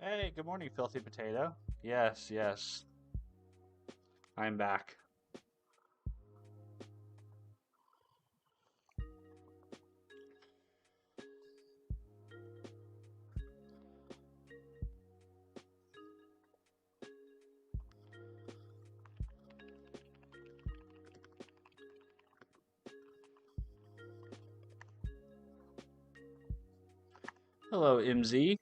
Hey, good morning, filthy potato. Yes, yes, I'm back. Hello, MZ.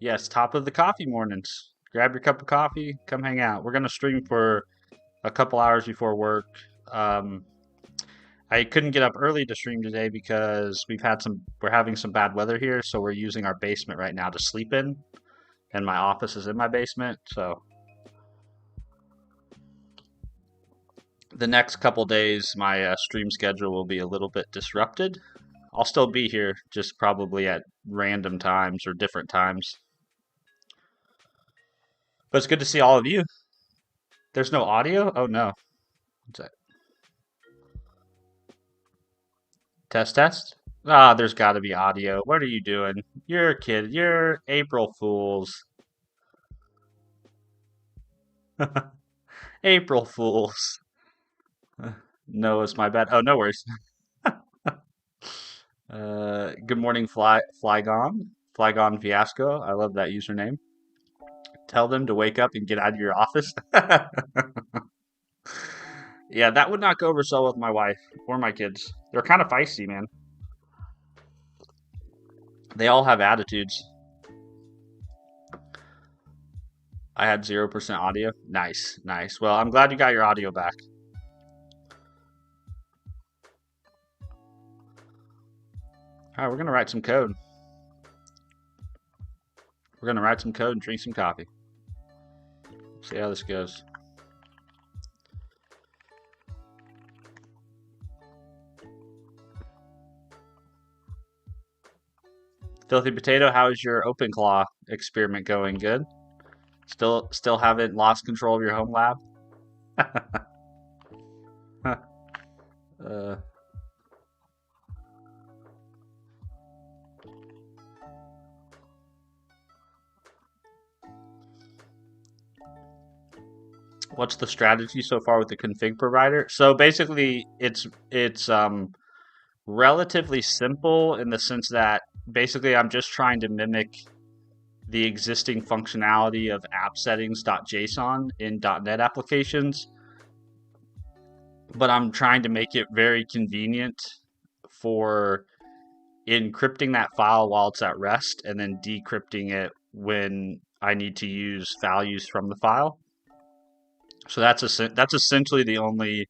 Yes, top of the coffee mornings. Grab your cup of coffee, come hang out. We're gonna stream for a couple hours before work. Um, I couldn't get up early to stream today because we're having some bad weather here, so we're using our basement right now to sleep in, and my office is in my basement. So the next couple days, my stream schedule will be a little bit disrupted. I'll still be here, just probably at random times or different times. But it's good to see all of you. There's no audio? Oh no. What's that? Test test? Ah, there's got to be audio. What are you doing? You're a kid. You're April Fools. April Fools. No, it's my bad. Oh, no worries. Good morning, Flygon. Flygon Fiasco. I love that username. Tell them to wake up and get out of your office. Yeah, that would not go over so well with my wife or my kids. They're kind of feisty, man. They all have attitudes. I had 0% audio. Nice, nice. Well, I'm glad you got your audio back. All right, we're gonna write some code. We're gonna write some code and drink some coffee. See how this goes. Filthy Potato, how is your OpenClaw experiment going? Good. Still haven't lost control of your home lab. uh, what's the strategy so far with the config provider? So basically, it's relatively simple in the sense that basically I'm just trying to mimic the existing functionality of app settings.json in .NET applications, but I'm trying to make it very convenient for encrypting that file while it's at rest and then decrypting it when I need to use values from the file. So that's essentially the only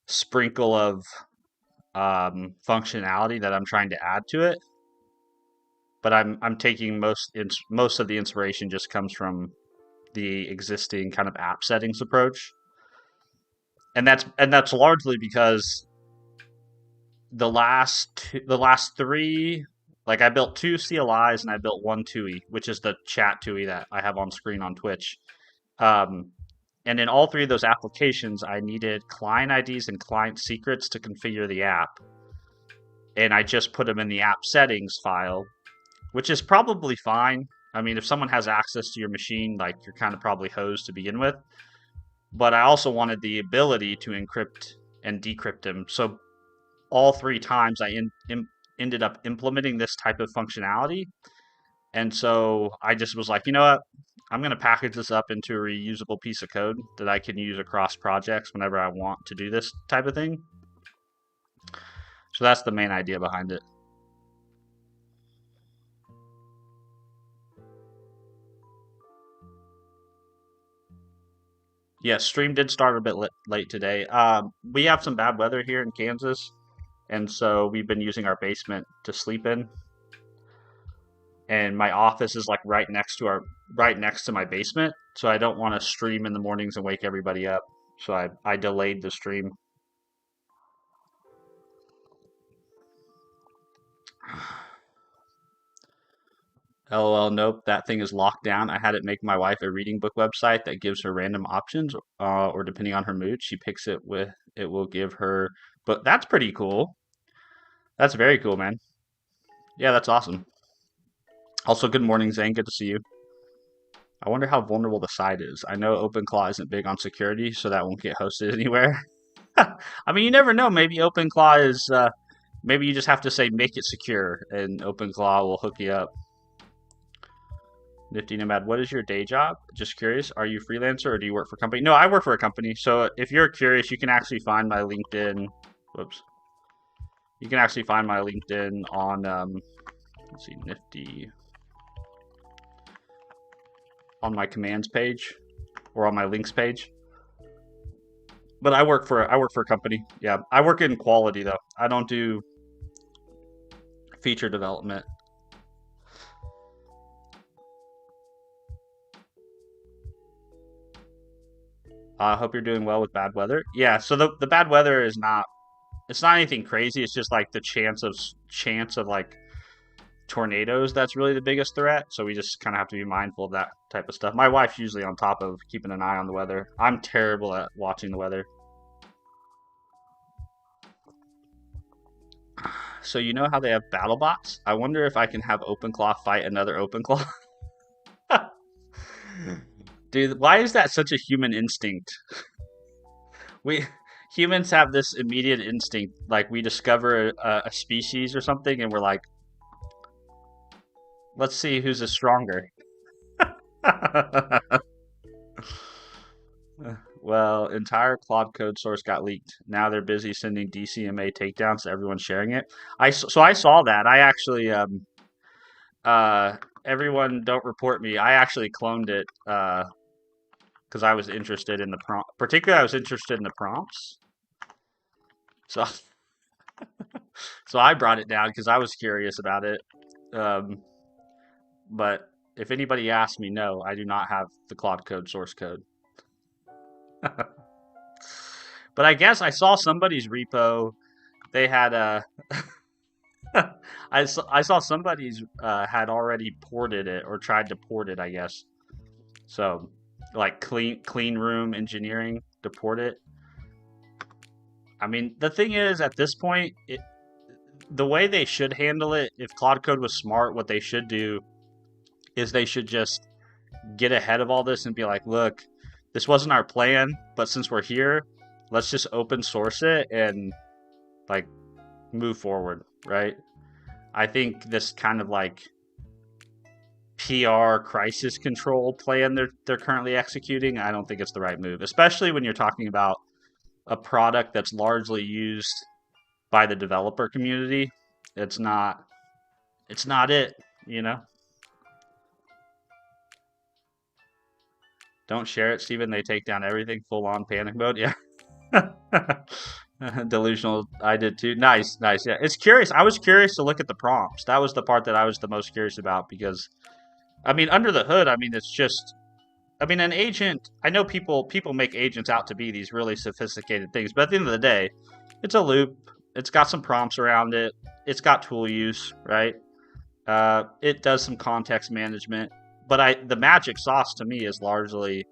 sprinkle of functionality that I'm trying to add to it. But I'm taking most of the inspiration just comes from the existing kind of app settings approach, and that's largely because the last three, like I built two CLIs and I built one TUI, which is the chat TUI that I have on screen on Twitch. Um, and in all three of those applications, I needed client IDs and client secrets to configure the app, and I just put them in the app settings file, which is probably fine. I mean, if someone has access to your machine, like you're kind of probably hosed to begin with. But I also wanted the ability to encrypt and decrypt them. So all three times ended up implementing this type of functionality. And so I just was like, you know what? I'm going to package this up into a reusable piece of code that I can use across projects whenever I want to do this type of thing. So that's the main idea behind it. Yeah, stream did start a bit late today. We have some bad weather here in Kansas, and so we've been using our basement to sleep in. And my office is like right next to my basement, so I don't want to stream in the mornings and wake everybody up. So I delayed the stream. LOL, nope, that thing is locked down. I had it make my wife a reading book website that gives her random options, or depending on her mood, she picks it with it will give her. But that's pretty cool. That's very cool, man. Yeah, that's awesome. Also, good morning, Zane. Good to see you. I wonder how vulnerable the site is. I know OpenClaw isn't big on security, so that won't get hosted anywhere. I mean, you never know. Maybe OpenClaw is. Maybe you just have to say make it secure, and OpenClaw will hook you up. Nifty Nomad, what is your day job? Just curious. Are you freelancer or do you work for a company? No, I work for a company. So if you're curious, you can actually find my LinkedIn. Whoops. You can actually find my LinkedIn on. Let's see, Nifty. On my commands page, or on my links page. But I work for a company. Yeah, I work in quality though. I don't do feature development. I hope you're doing well with bad weather. Yeah, so the bad weather is not, it's not anything crazy. It's just like the chance of like tornadoes that's really the biggest threat. So we just kind of have to be mindful of that type of stuff. My wife's usually on top of keeping an eye on the weather. I'm terrible at watching the weather. So you know how they have battle bots? I wonder if I can have OpenClaw fight another OpenClaw. Dude, why is that such a human instinct? We humans have this immediate instinct, like we discover a species or something, and we're like, let's see who's the stronger. Well, entire Claude code source got leaked. Now they're busy sending DCMA takedowns to everyone sharing it. So I saw that. I actually uh everyone don't report me. I actually cloned it because I was interested in the prompt. Particularly, I was interested in the prompts. So so I brought it down because I was curious about it. Um, but if anybody asks me, no, I do not have the Claude code source code. But I guess I saw somebody's repo. They had a. I saw somebody's had already ported it or tried to port it. I guess so. Like clean room engineering to port it. I mean, the thing is, at this point, the way they should handle it, if Claude Code was smart, what they should do is they should just get ahead of all this and be like, look, this wasn't our plan, but since we're here, let's just open source it and like move forward, right? I think this kind of like PR crisis control plan they're currently executing, I don't think it's the right move, especially when you're talking about a product that's largely used by the developer community. It's not it, you know? Don't share it, Steven. They take down everything full on panic mode. Yeah. Delusional. I did too. Nice, nice. Yeah. It's curious. I was curious to look at the prompts. That was the part that I was the most curious about because I mean under the hood, I mean it's just I mean an agent, I know people make agents out to be these really sophisticated things, but at the end of the day, it's a loop. It's got some prompts around it. It's got tool use, right? It does some context management, but the magic sauce to me is largely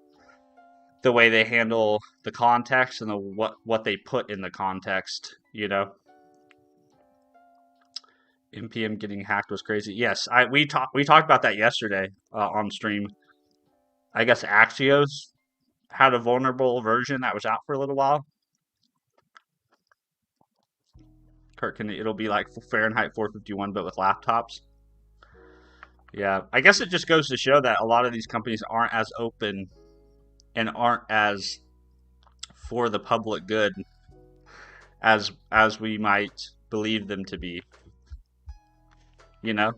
the way they handle the context and what they put in the context. You know, npm getting hacked was crazy. Yes, we talked about that yesterday on stream. I guess Axios had a vulnerable version that was out for a little while. Kirk, it'll be like Fahrenheit 451, but with laptops. Yeah, I guess it just goes to show that a lot of these companies aren't as open and aren't as for the public good as we might believe them to be. You know,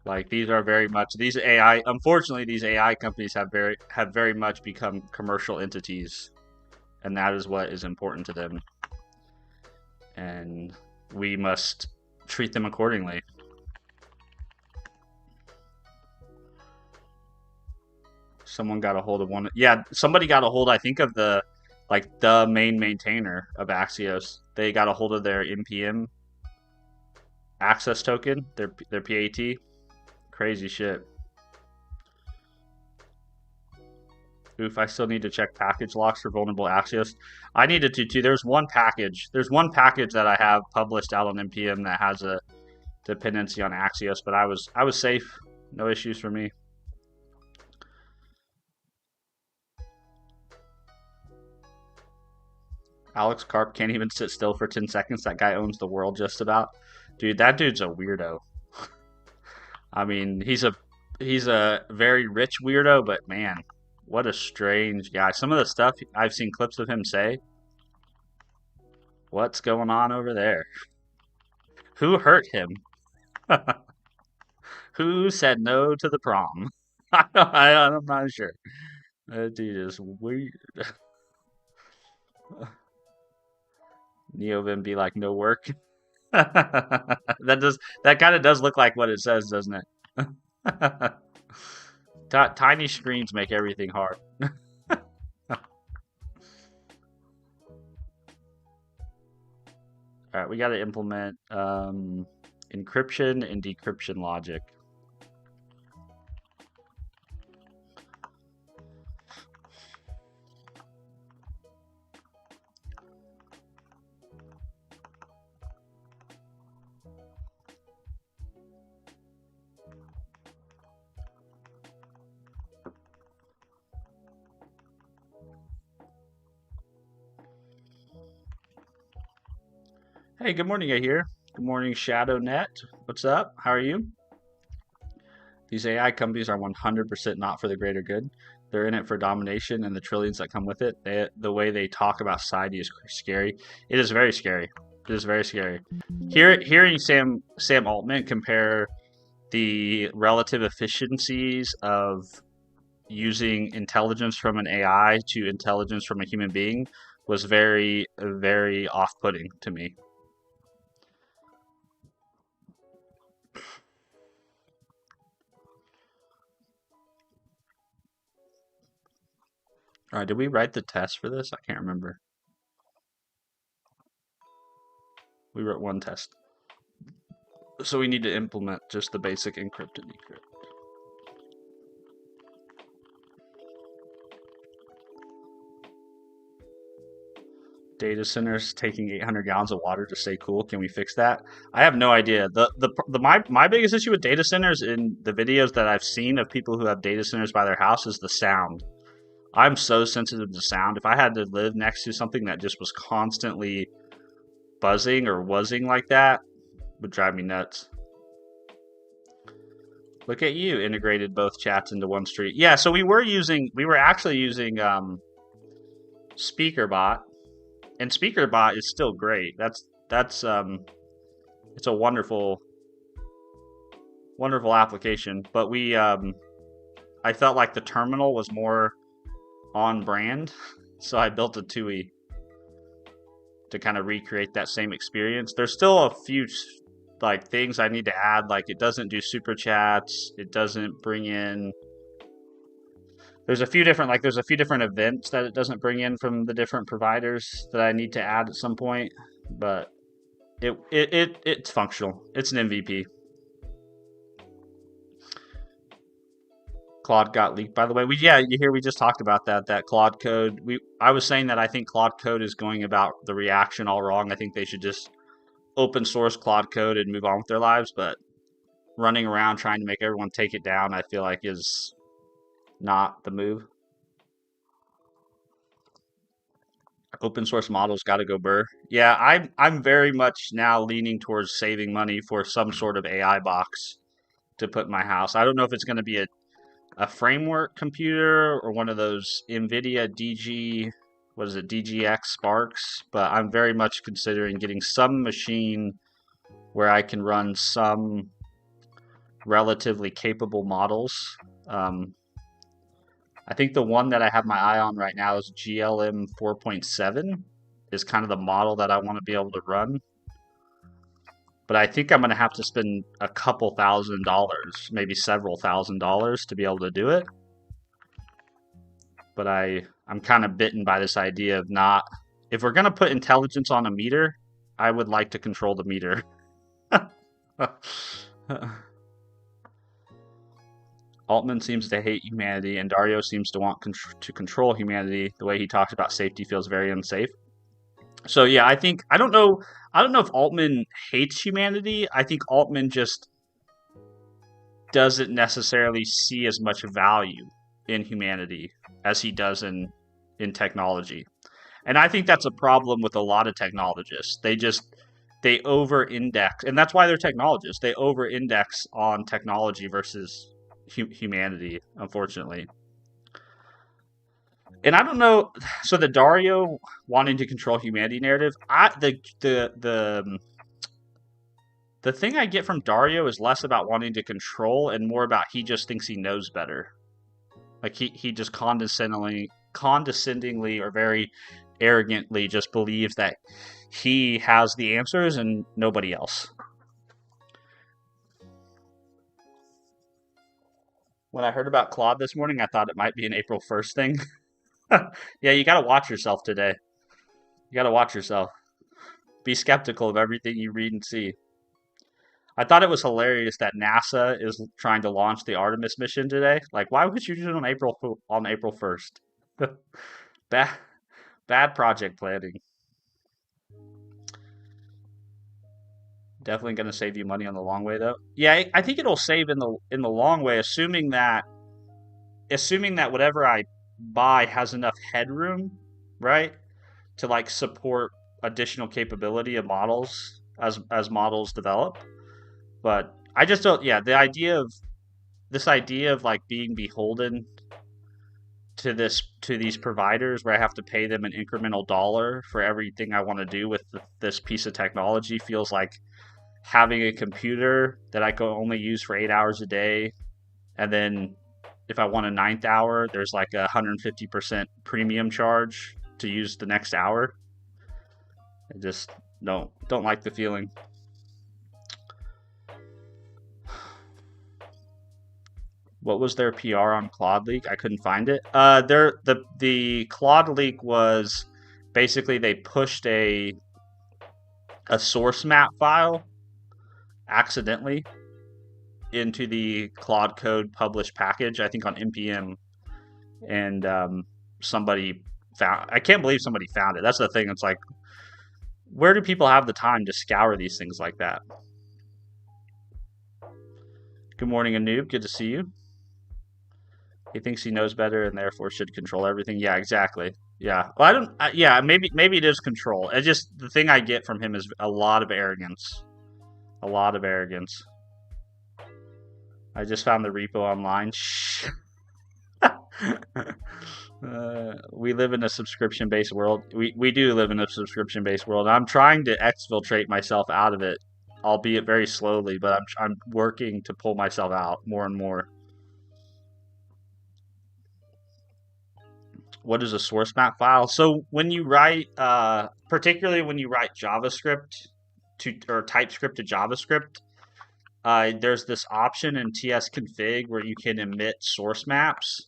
like these are very much these AI. Unfortunately, these AI companies have very much become commercial entities, and that is what is important to them, and we must treat them accordingly. Someone got a hold of one. Yeah, somebody got a hold, I think, of the main maintainer of Axios. They got a hold of their npm access token, their PAT. Crazy shit. Oof, I still need to check package locks for vulnerable Axios. I needed to too. There's one package that I have published out on npm that has a dependency on Axios, but I was safe. No issues for me. Alex Karp can't even sit still for 10 seconds. That guy owns the world just about. Dude, that dude's a weirdo. I mean, he's a very rich weirdo, but man, what a strange guy. Some of the stuff I've seen clips of him say, what's going on over there? Who hurt him? Who said no to the prom? I'm not sure. That dude is weird. Neovim be like, no work. That kind of does look like what it says, doesn't it? Tiny screens make everything hard. All right, we got to implement encryption and decryption logic. Hey, good morning, I hear. Good morning, ShadowNet. What's up? How are you? These AI companies are 100% not for the greater good. They're in it for domination and the trillions that come with it. The way they talk about society is scary. It is very scary. It is very scary. Hearing Sam Altman compare the relative efficiencies of using intelligence from an AI to intelligence from a human being was very, very off-putting to me. All right, did we write the test for this? I can't remember. We wrote one test. So we need to implement just the basic encrypt and decrypt. Data centers taking 800 gallons of water to stay cool. Can we fix that? I have no idea. My biggest issue with data centers in the videos that I've seen of people who have data centers by their house is the sound. I'm so sensitive to sound. If I had to live next to something that just was constantly buzzing or wuzzing like that, it would drive me nuts. Look at you, integrated both chats into one street. Yeah, so we were actually using SpeakerBot, and SpeakerBot is still great. That's it's a wonderful application. But I felt like the terminal was more on brand, so I built a TUI to kind of recreate that same experience. There's still a few like things I need to add, like it doesn't do super chats, it doesn't bring in. There's a few different events that it doesn't bring in from the different providers that I need to add at some point, but it's functional. It's an MVP. Claude got leaked, by the way. We just talked about that Claude code. I was saying that I think Claude code is going about the reaction all wrong. I think they should just open source Claude code and move on with their lives, but running around trying to make everyone take it down, I feel like is not the move. Open source models got to go burr. Yeah, I'm very much now leaning towards saving money for some sort of AI box to put in my house. I don't know if it's going to be a framework computer or one of those NVIDIA DGX Sparks, but I'm very much considering getting some machine where I can run some relatively capable models. I think the one that I have my eye on right now is GLM 4.7 is kind of the model that I want to be able to run. But I think I'm going to have to spend a couple $1,000s, maybe several $1,000s to be able to do it. But I'm kind of bitten by this idea of not, if we're going to put intelligence on a meter, I would like to control the meter. Altman seems to hate humanity, and Dario seems to want to control humanity. The way he talks about safety feels very unsafe. So yeah, I don't know if Altman hates humanity. I think Altman just doesn't necessarily see as much value in humanity as he does in technology. And I think that's a problem with a lot of technologists. They over index, and that's why they're technologists. They over index on technology versus humanity, unfortunately. And I don't know. So the Dario wanting to control humanity narrative, the thing I get from Dario is less about wanting to control and more about he just thinks he knows better. Like he just condescendingly or very arrogantly just believes that he has the answers and nobody else. When I heard about Claude this morning, I thought it might be an April 1st thing. Yeah, you got to watch yourself today. You got to watch yourself. Be skeptical of everything you read and see. I thought it was hilarious that NASA is trying to launch the Artemis mission today. Like, why would you do it on April 1st? bad bad project planning. Definitely going to save you money on the long way, though. Yeah, I think it'll save in the long way, assuming that whatever I buy has enough headroom, right, to like support additional capability of models as models develop. But I just don't. Yeah, this idea of like being beholden to these providers where I have to pay them an incremental dollar for everything I want to do with this piece of technology feels like having a computer that I can only use for 8 hours a day, and then if I want a ninth hour, there's like a 150% premium charge to use the next hour. I just don't like the feeling. What was their PR on Claude leak? I couldn't find it. The Claude leak was basically they pushed a source map file accidentally into the Claude code published package, I think on npm, and somebody found. I can't believe somebody found it. That's the thing. It's like, where do people have the time to scour these things like that? Good morning, Anoop. Good to see you. He thinks he knows better and therefore should control everything. Yeah, exactly. Yeah. Well, I don't. Yeah, maybe it is control. It's just the thing I get from him is a lot of arrogance. A lot of arrogance. I just found the repo online. We live in a subscription-based world. We do live in a subscription-based world. I'm trying to exfiltrate myself out of it, albeit very slowly, but I'm working to pull myself out more and more. What is a source map file? So when you write, particularly when you write JavaScript or TypeScript to JavaScript, there's this option in tsconfig where you can emit source maps.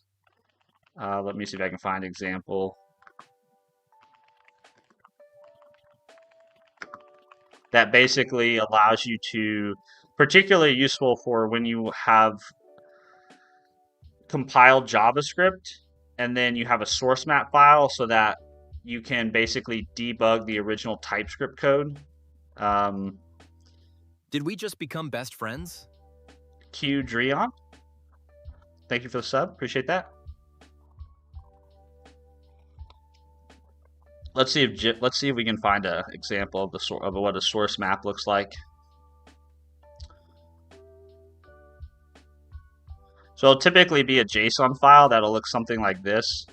Let me see if I can find an example. That basically allows you to, particularly useful for when you have compiled JavaScript and then you have a source map file so that you can basically debug the original TypeScript code. Did we just become best friends? Q Dreon, thank you for the sub. Appreciate that. Let's see if we can find an example of what a source map looks like. So it'll typically be a JSON file that'll look something like this,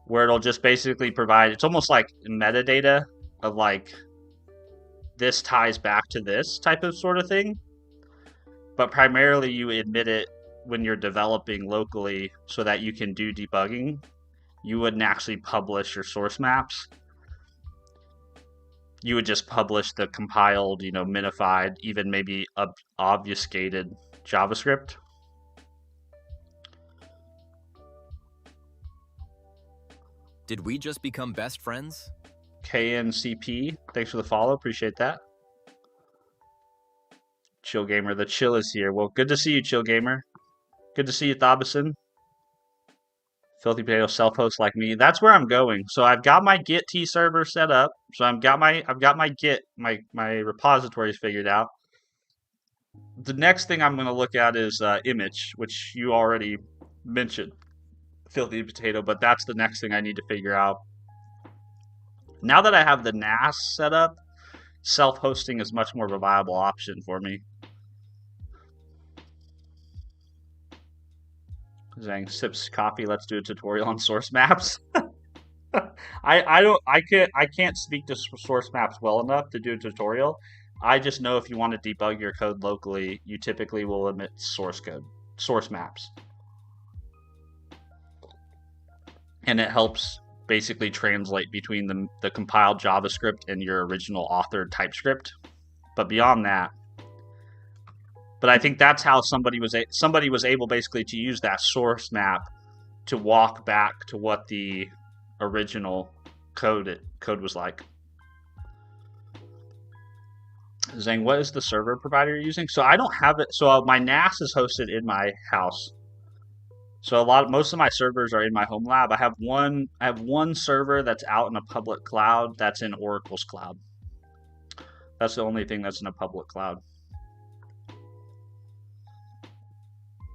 where it'll just basically provide, it's almost like metadata of like, this ties back to this type of sort of thing. But primarily you admit it when you're developing locally so that you can do debugging. You wouldn't actually publish your source maps. You would just publish the compiled, minified, even maybe obfuscated JavaScript. Did we just become best friends? KNCP, thanks for the follow. Appreciate that. Chill Gamer, the chill is here. Well, good to see you, Chill Gamer. Good to see you, Thabison. Filthy Potato self-host like me. That's where I'm going. So I've got my Git T server set up. So I've got my Git my repositories figured out. The next thing I'm going to look at is image, which you already mentioned, Filthy Potato, but that's the next thing I need to figure out. Now that I have the NAS set up, self-hosting is much more of a viable option for me. Zhang sips coffee. Let's do a tutorial on source maps. I can't speak to source maps well enough to do a tutorial. I just know if you want to debug your code locally, you typically will emit source code, source maps, and it helps basically translate between the compiled JavaScript and your original authored TypeScript. But beyond that, but I think that's how somebody was able basically to use that source map to walk back to what the original code was like. Zhang, what is the server provider you're using? So I don't have it. So my NAS is hosted in my house. So most of my servers are in my home lab. I have one server that's out in a public cloud that's in Oracle's cloud. That's the only thing that's in a public cloud.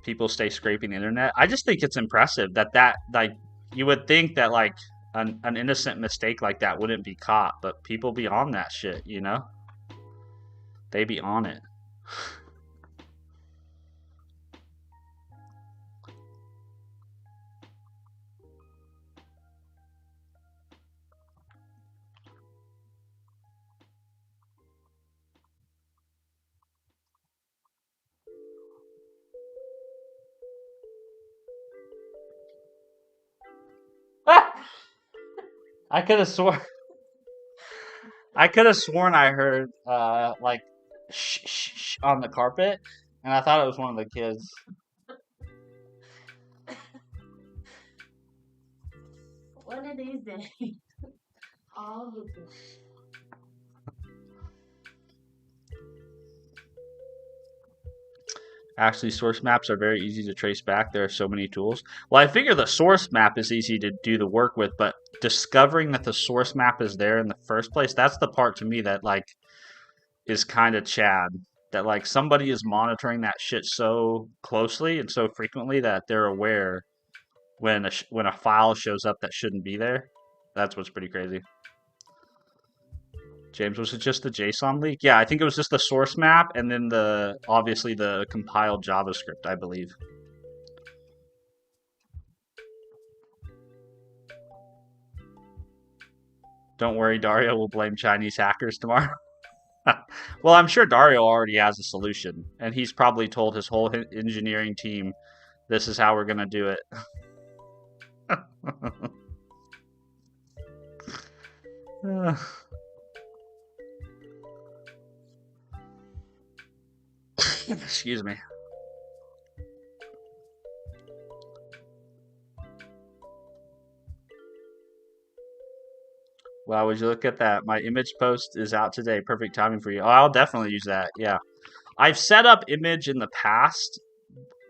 People stay scraping the internet. I just think it's impressive that like you would think that like an innocent mistake like that wouldn't be caught, but people be on that shit, you know? They be on it. I could have sworn I heard like shh, shh, shh on the carpet, and I thought it was one of the kids. One of these days, all the time. Actually, source maps are very easy to trace back. There are so many tools. Well, I figure the source map is easy to do the work with, but discovering that the source map is there in the first place, that's the part to me that like is kind of Chad. That like somebody is monitoring that shit so closely and so frequently that they're aware when a file shows up that shouldn't be there. That's what's pretty crazy. James, was it just the JSON leak? Yeah, I think it was just the source map and then obviously the compiled JavaScript, I believe. Don't worry, Dario will blame Chinese hackers tomorrow. Well, I'm sure Dario already has a solution, and he's probably told his whole engineering team, this is how we're going to do it. Excuse me. Wow, would you look at that? My image post is out today. Perfect timing for you. Oh, I'll definitely use that. Yeah. I've set up image in the past.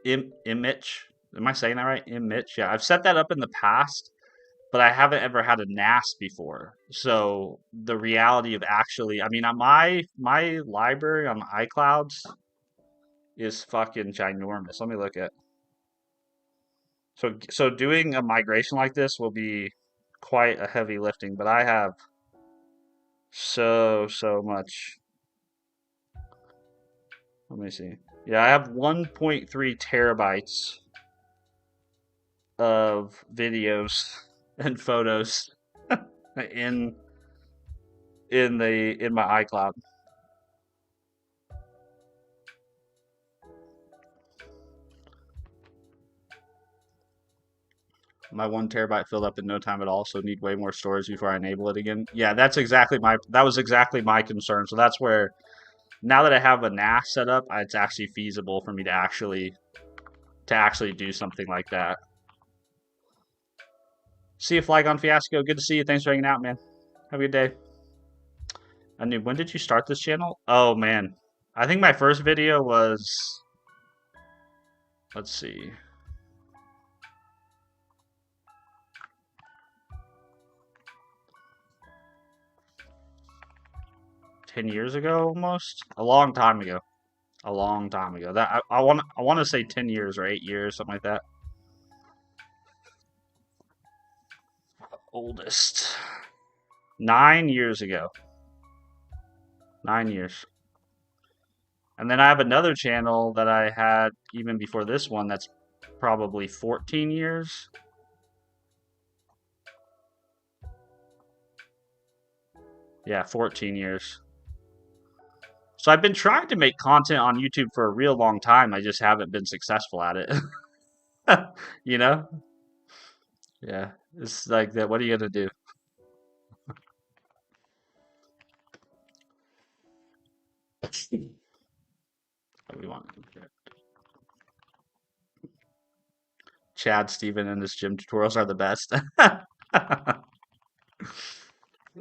Image. Am I saying that right? Image. Yeah, I've set that up in the past, but I haven't ever had a NAS before. So the reality of actually, I mean, my library on iClouds is fucking ginormous. Let me look at. So doing a migration like this will be quite a heavy lifting, but I have so much. Let me see. Yeah, I have 1.3 terabytes of videos and photos in my iCloud. My 1 terabyte filled up in no time at all, so need way more storage before I enable it again. Yeah, that was exactly my concern. So that's where now that I have a NAS set up, it's actually feasible for me to actually do something like that. See you, Flygon Fiasco. Good to see you. Thanks for hanging out, man. Have a good day. When did you start this channel? Oh man, I think my first video was, let's see. 10 years ago almost. A long time ago. A long time ago. That I want to say 10 years or 8 years, something like that. Oldest. 9 years ago. 9 years. And then I have another channel that I had even before this one that's probably 14 years. Yeah, 14 years. So I've been trying to make content on YouTube for a real long time. I just haven't been successful at it. You know? Yeah. It's like that. What are you gonna do? What do we want? Chad, Steven, and his gym tutorials are the best.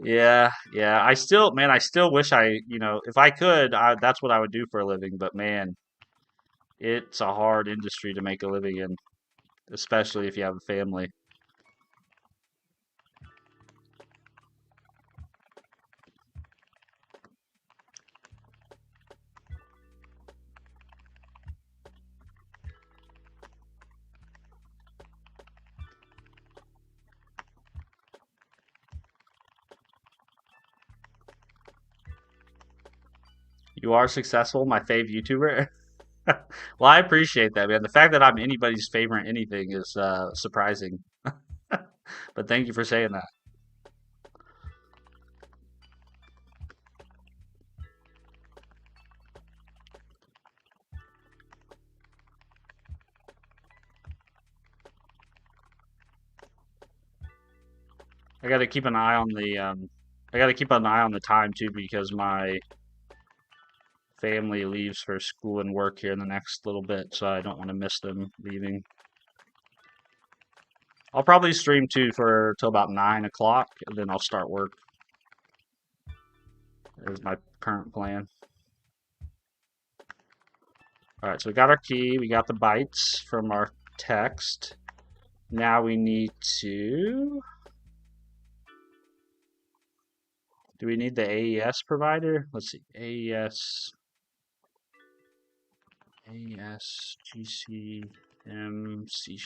Yeah, yeah. Man, I still wish if I could, that's what I would do for a living. But man, it's a hard industry to make a living in, especially if you have a family. You are successful, my fave YouTuber. Well, I appreciate that, man. The fact that I'm anybody's favorite anything is surprising. But thank you for saying that. I got to keep an eye on I got to keep an eye on the time too because my family leaves for school and work here in the next little bit, so I don't want to miss them leaving. I'll probably stream too for till about 9 o'clock, and then I'll start work. Is my current plan. All right, so we got our key, we got the bytes from our text. Now we need to. Do we need the AES provider? Let's see, AES-GCM C#.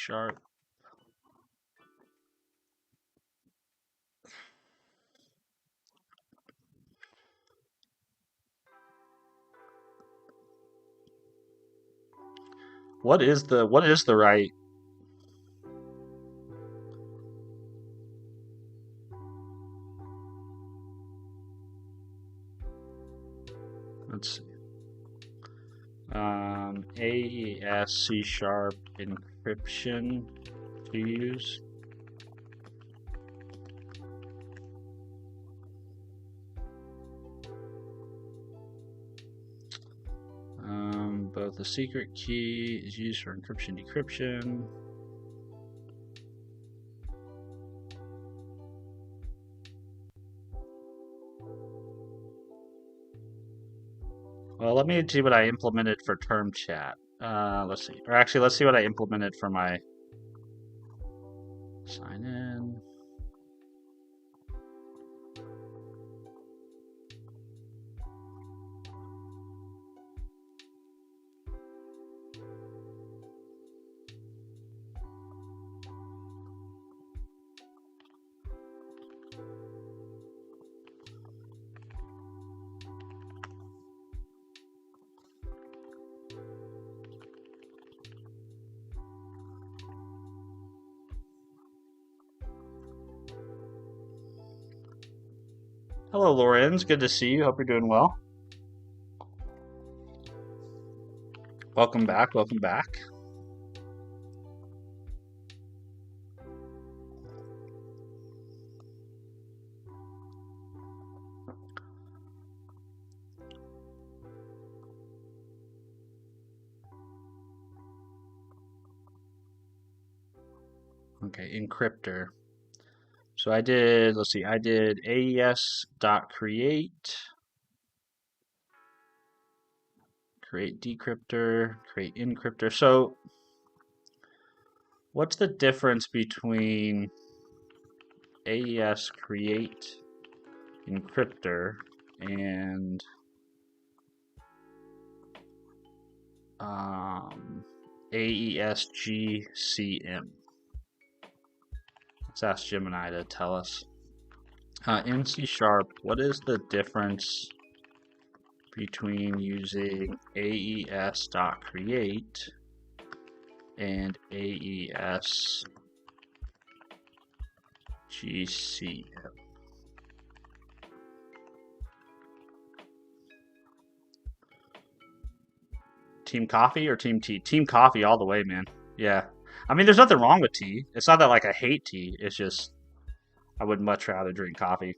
What is the right? Let's see. AES C# encryption to use. Both the secret key is used for encryption decryption. Well, let me see what I implemented for term chat. Let's see. Or actually, let's see what I implemented for my sign in. Hello, Lorenz. Good to see you. Hope you're doing well. Welcome back. Welcome back. Okay, encryptor. So I did, let's see, I did AES.create, create decryptor, create encryptor. So what's the difference between AES create encryptor and AES-GCM. Let's ask Gemini to tell us. In C#, what is the difference between using AES.create and AES-GCM? Team coffee or team tea? Team coffee all the way, man. Yeah. I mean, there's nothing wrong with tea. It's not that like I hate tea. It's just I would much rather drink coffee.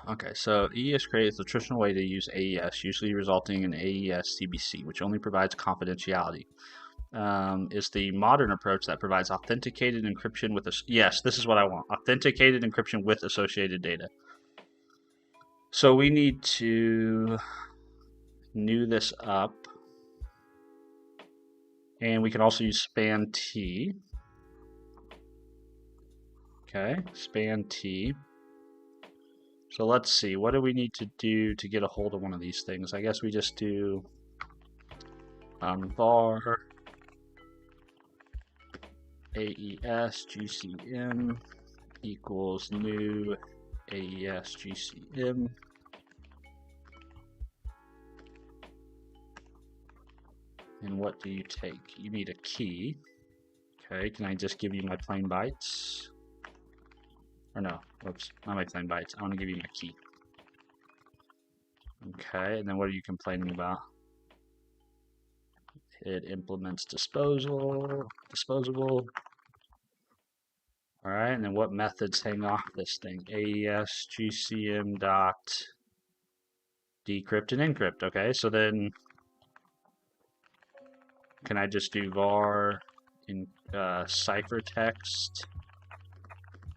Okay, so AES create is the traditional way to use AES, usually resulting in AES-CBC, which only provides confidentiality. Is the modern approach that provides authenticated encryption with yes, this is what I want. Authenticated encryption with associated data. So we need to new this up. And we can also use span T. Okay, span T. So let's see, what do we need to do to get a hold of one of these things? I guess we just do var AES-GCM equals new AES-GCM. And what do you take? You need a key. Okay, can I just give you my plain bytes? Or no, whoops, not my plain bytes. I want to give you my key. Okay, and then what are you complaining about? It implements disposable. All right, and then what methods hang off this thing? AES-GCM dot decrypt and encrypt. Okay, so then can I just do var in ciphertext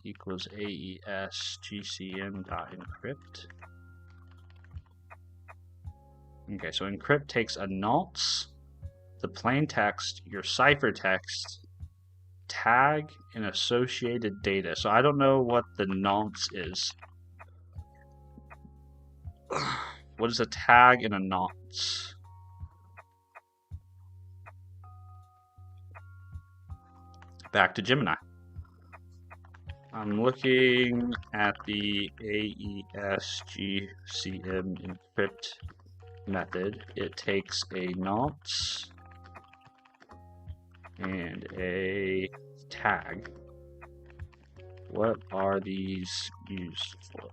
equals AES-GCM dot encrypt? Okay, so encrypt takes a nonce, the plain text, your ciphertext, tag, and associated data. So I don't know what the nonce is. What is a tag and a nonce? Back to Gemini. I'm looking at the AES-GCM encrypt method. It takes a nonce and a tag. What are these used for?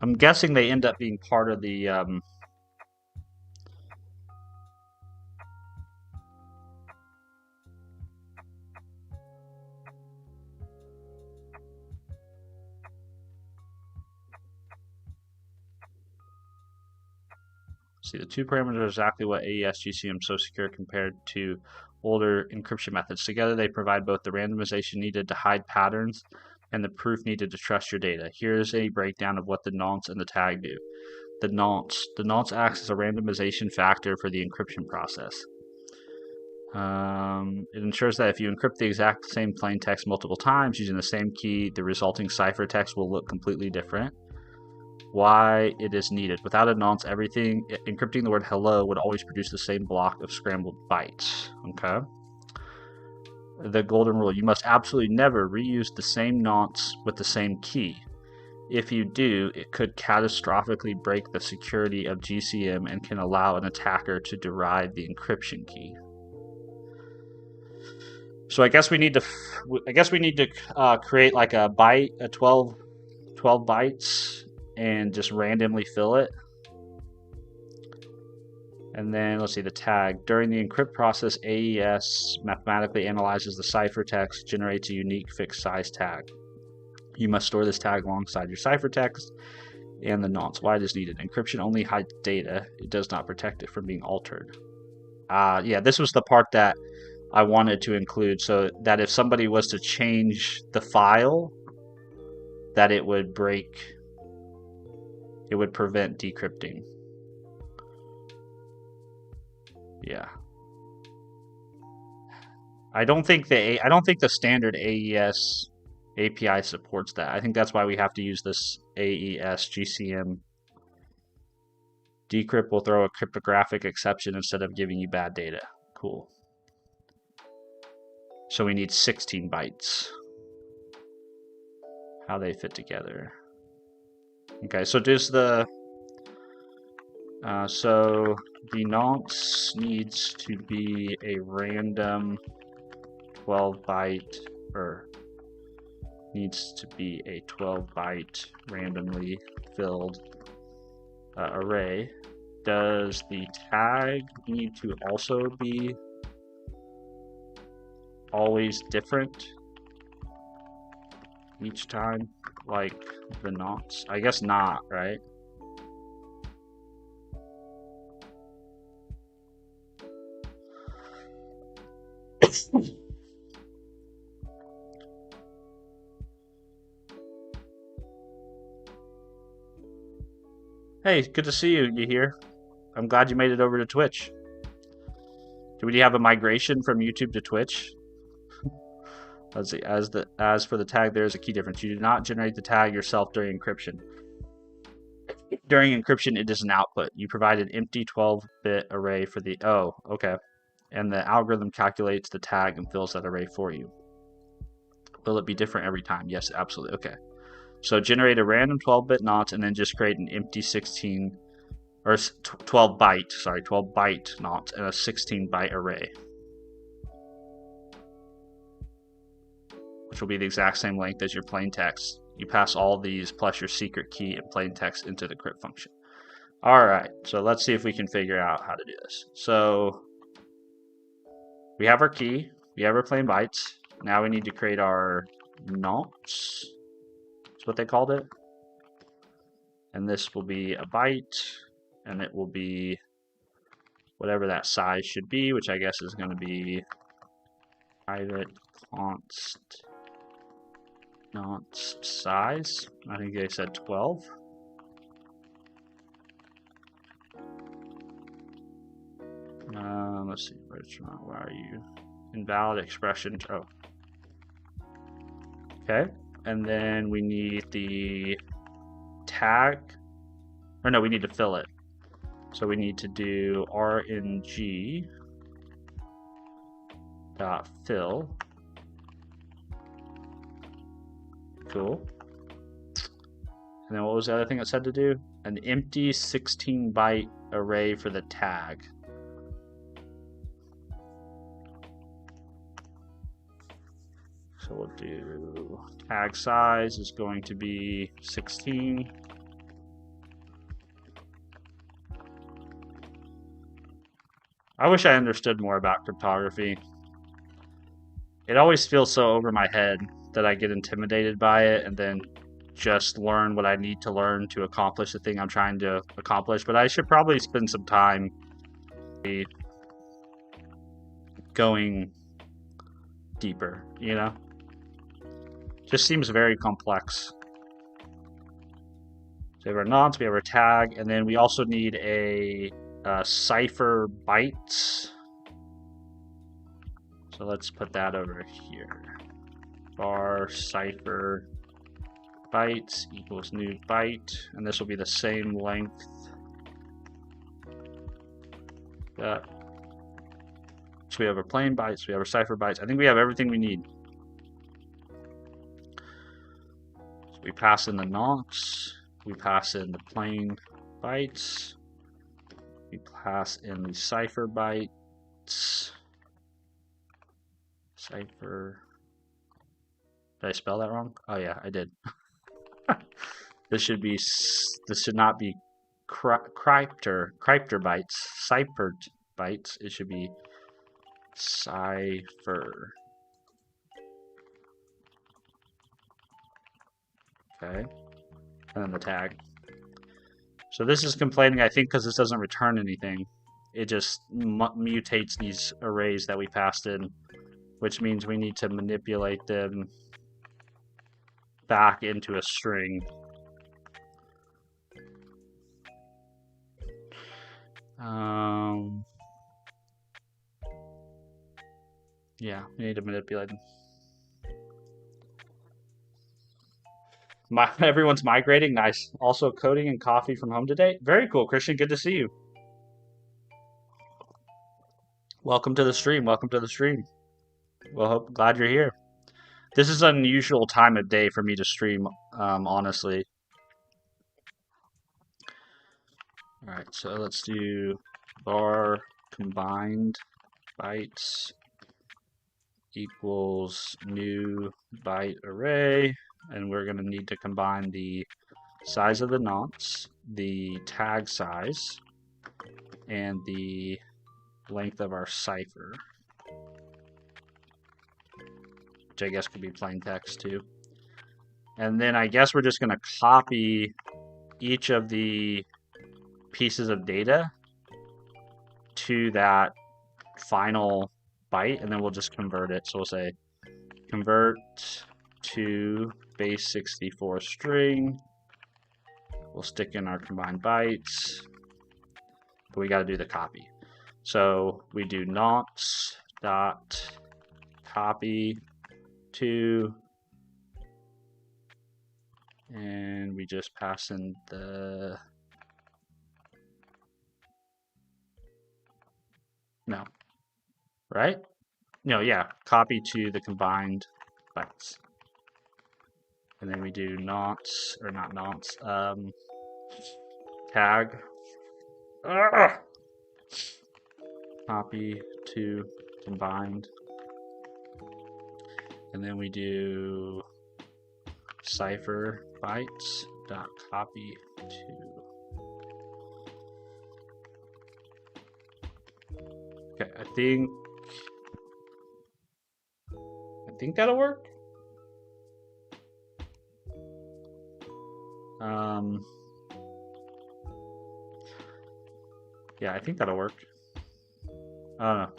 I'm guessing they end up being part of the see, the two parameters are exactly what AES-GCM so secure compared to older encryption methods. Together, they provide both the randomization needed to hide patterns and the proof needed to trust your data. Here's a breakdown of what the nonce and the tag do. The nonce acts as a randomization factor for the encryption process. It ensures that if you encrypt the exact same plain text multiple times using the same key, the resulting ciphertext will look completely different. Why it is needed. Without a nonce, encrypting the word hello would always produce the same block of scrambled bytes. Okay. The golden rule: you must absolutely never reuse the same nonce with the same key. If you do, it could catastrophically break the security of GCM and can allow an attacker to derive the encryption key. So I guess we need to create like a byte, a 12 bytes, and just randomly fill it. And then let's see the tag. During the encrypt process, AES mathematically analyzes the ciphertext, generates a unique fixed size tag. You must store this tag alongside your ciphertext and the nonce. Why it is needed. Encryption only hides data. It does not protect it from being altered. Yeah, this was the part that I wanted to include, so that if somebody was to change the file, that it would prevent decrypting. Yeah. I don't think the standard AES API supports that. I think that's why we have to use this AES-GCM. Decrypt will throw a cryptographic exception instead of giving you bad data. Cool. So we need 16 bytes. How they fit together. Okay, so does the so the nonce needs to be a random 12 byte or needs to be a 12 byte randomly filled array. Does the tag need to also be always different each time, like the nonce? I guess not, right? Hey, good to see you. You here? I'm glad you made it over to Twitch. Do we have a migration from YouTube to Twitch? Let's see. As for the tag, there is a key difference. You do not generate the tag yourself during encryption. During encryption, it is an output. You provide an empty 12-bit array for the... Oh, okay. And the algorithm calculates the tag and fills that array for you. Will it be different every time? Yes, absolutely. Okay. So generate a random 12-bit nonce and then just create an empty 16 or 12 byte nonce and a 16 byte array, which will be the exact same length as your plain text. You pass all these plus your secret key and plain text into the crypt function. All right, so let's see if we can figure out how to do this. So we have our key, we have our plain bytes. Now we need to create our nonce. That's what they called it. And this will be a byte, and it will be whatever that size should be, which I guess is going to be private const nonce size. I think they said 12. Let's see, where are you? Invalid expression. Oh. Okay, and then we need the tag, or no, we need to fill it. So we need to do rng dot fill. Cool. And then what was the other thing it said to do? An empty 16 byte array for the tag. So we'll do tag size is going to be 16. I wish I understood more about cryptography. It always feels so over my head that I get intimidated by it and then just learn what I need to learn to accomplish the thing I'm trying to accomplish. But I should probably spend some time going deeper, you know? Just seems very complex. So we have our nonce, we have our tag, and then we also need a cipher bytes. So let's put that over here. Var cipher bytes equals new byte, and this will be the same length. So we have our plain bytes, we have our cipher bytes. I think we have everything we need. So we pass in the nonce, we pass in the plain bytes, we pass in the cipher bytes. Cipher. Did I spell that wrong? Oh yeah, I did. This should not be crypter bytes, ciphered bytes. It should be cipher. Okay, and then the tag. So this is complaining, I think, because this doesn't return anything. It just mutates these arrays that we passed in, which means we need to manipulate them back into a string. Yeah, we need to manipulate them. Everyone's migrating. Nice. Also coding and coffee from home today. Very cool, Christian. Good to see you. Welcome to the stream. Welcome to the stream. Well, glad you're here. This is an unusual time of day for me to stream, honestly. All right, so let's do var combined bytes equals new byte array, and we're going to need to combine the size of the nonce, the tag size, and the length of our cipher, which I guess could be plain text too. And then I guess we're just going to copy each of the pieces of data to that final byte, and then we'll just convert it. So we'll say convert to base 64 string. We'll stick in our combined bytes, but we got to do the copy. So we do nonce dot copy to, and we just pass in the no, right? No, yeah, copy to the combined bytes. And then we do nonce, or not nonce, tag. Copy to combined. And then we do cipher bytes dot copy to. Okay, I think that'll work. Yeah, I think that'll work. I don't know.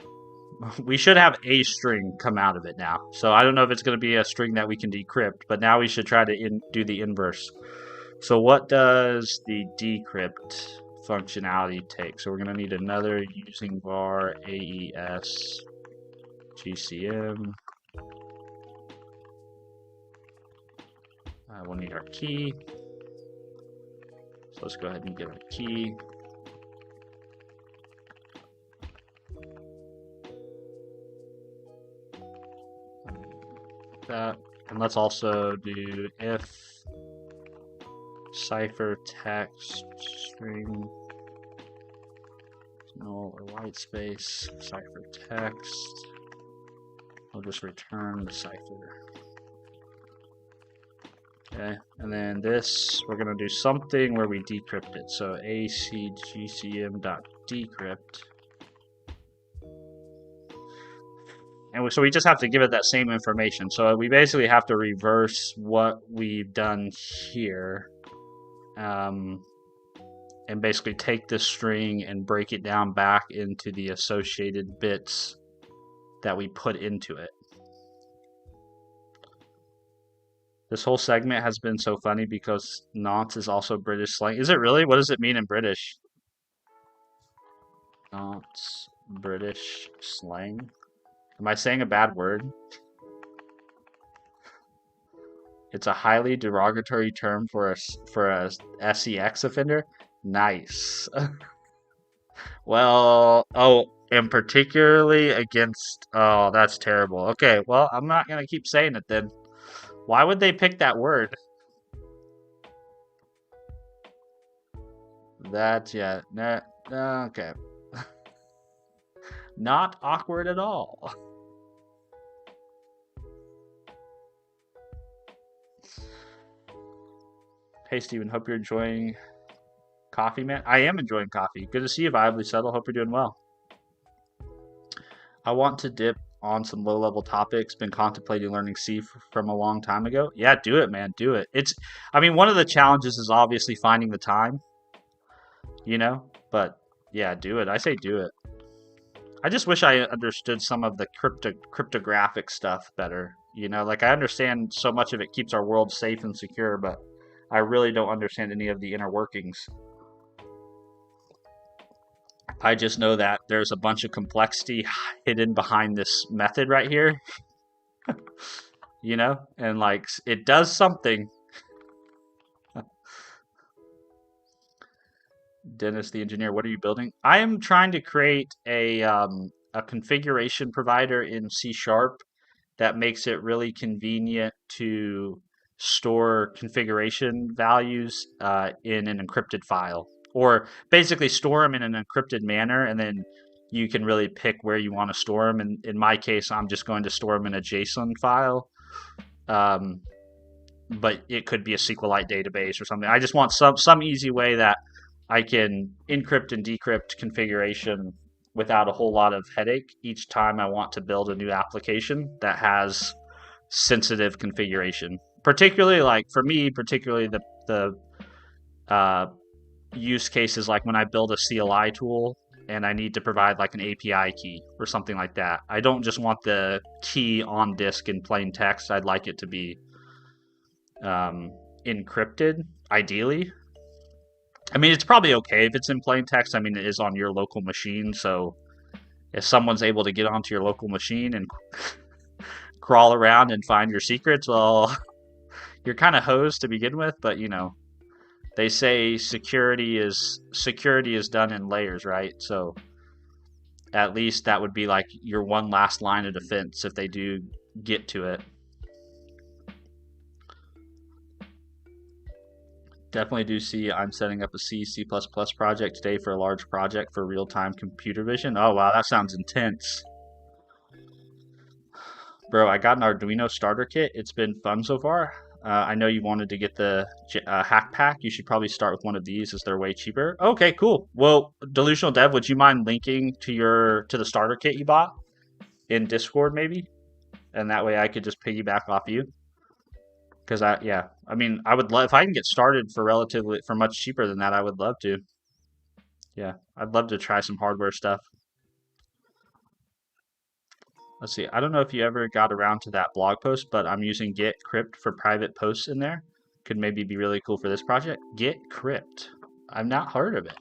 We should have a string come out of it now. So I don't know if it's going to be a string that we can decrypt, but now we should try to do the inverse. So what does the decrypt functionality take? So we're going to need another using var AES-GCM. We'll need our key. So let's go ahead and get our key. That, and let's also do if cipher text string null or white space cipher text. We'll just return the cipher. Okay, and then this, we're going to do something where we decrypt it. So AES-GCM.decrypt. And so we just have to give it that same information. So we basically have to reverse what we've done here. And basically take this string and break it down back into the associated bits that we put into it. This whole segment has been so funny because nonce is also British slang. Is it really? What does it mean in British? Nonce, British slang. Am I saying a bad word? It's a highly derogatory term for a SEX offender. Nice. Well, oh, and particularly against. Oh, that's terrible. Okay, well, I'm not gonna keep saying it then. Why would they pick that word? That's yeah. Nah, okay. Not awkward at all. Hey, Steven, hope you're enjoying coffee, man. I am enjoying coffee. Good to see you, Viably Settle. Hope you're doing well. I want to dip on some low-level topics. Been contemplating learning C from a long time ago. Yeah, do it, man. Do it. I mean, one of the challenges is obviously finding the time, you know? But, yeah, do it. I say do it. I just wish I understood some of the cryptographic stuff better. You know, like I understand so much of it keeps our world safe and secure, but I really don't understand any of the inner workings. I just know that there's a bunch of complexity hidden behind this method right here, you know, and like it does something. Dennis, the engineer, what are you building? I am trying to create a configuration provider in C Sharp that makes it really convenient to store configuration values in an encrypted file, or basically store them in an encrypted manner, and then you can really pick where you want to store them. And in my case, I'm just going to store them in a JSON file. Um, but it could be a SQLite database or something. I just want some easy way that I can encrypt and decrypt configuration without a whole lot of headache each time I want to build a new application that has sensitive configuration. Particularly, like for me, particularly the uh, use cases like when I build a CLI tool and I need to provide like an API key or something like that. I don't just want the key on disk in plain text. I'd like it to be encrypted, ideally. I mean, it's probably okay if it's in plain text. I mean, it is on your local machine, so if someone's able to get onto your local machine and crawl around and find your secrets, well, you're kind of hosed to begin with. But you know, they say security is done in layers, right? So at least that would be like your one last line of defense if they do get to it. Definitely do see I'm setting up a C project today for a large project for real-time computer vision. Oh, wow, that sounds intense. Bro, I got an Arduino starter kit. It's been fun so far. I know you wanted to get the hack pack. You should probably start with one of these as they're way cheaper. Okay, cool. Well, Delusional Dev, would you mind linking to the starter kit you bought in Discord maybe? And that way I could just piggyback off you. Because I mean, I would love if I can get started for much cheaper than that. I would love to. Yeah, I'd love to try some hardware stuff. Let's see. I don't know if you ever got around to that blog post, but I'm using Git Crypt for private posts in there. Could maybe be really cool for this project. Git Crypt. I've not heard of it.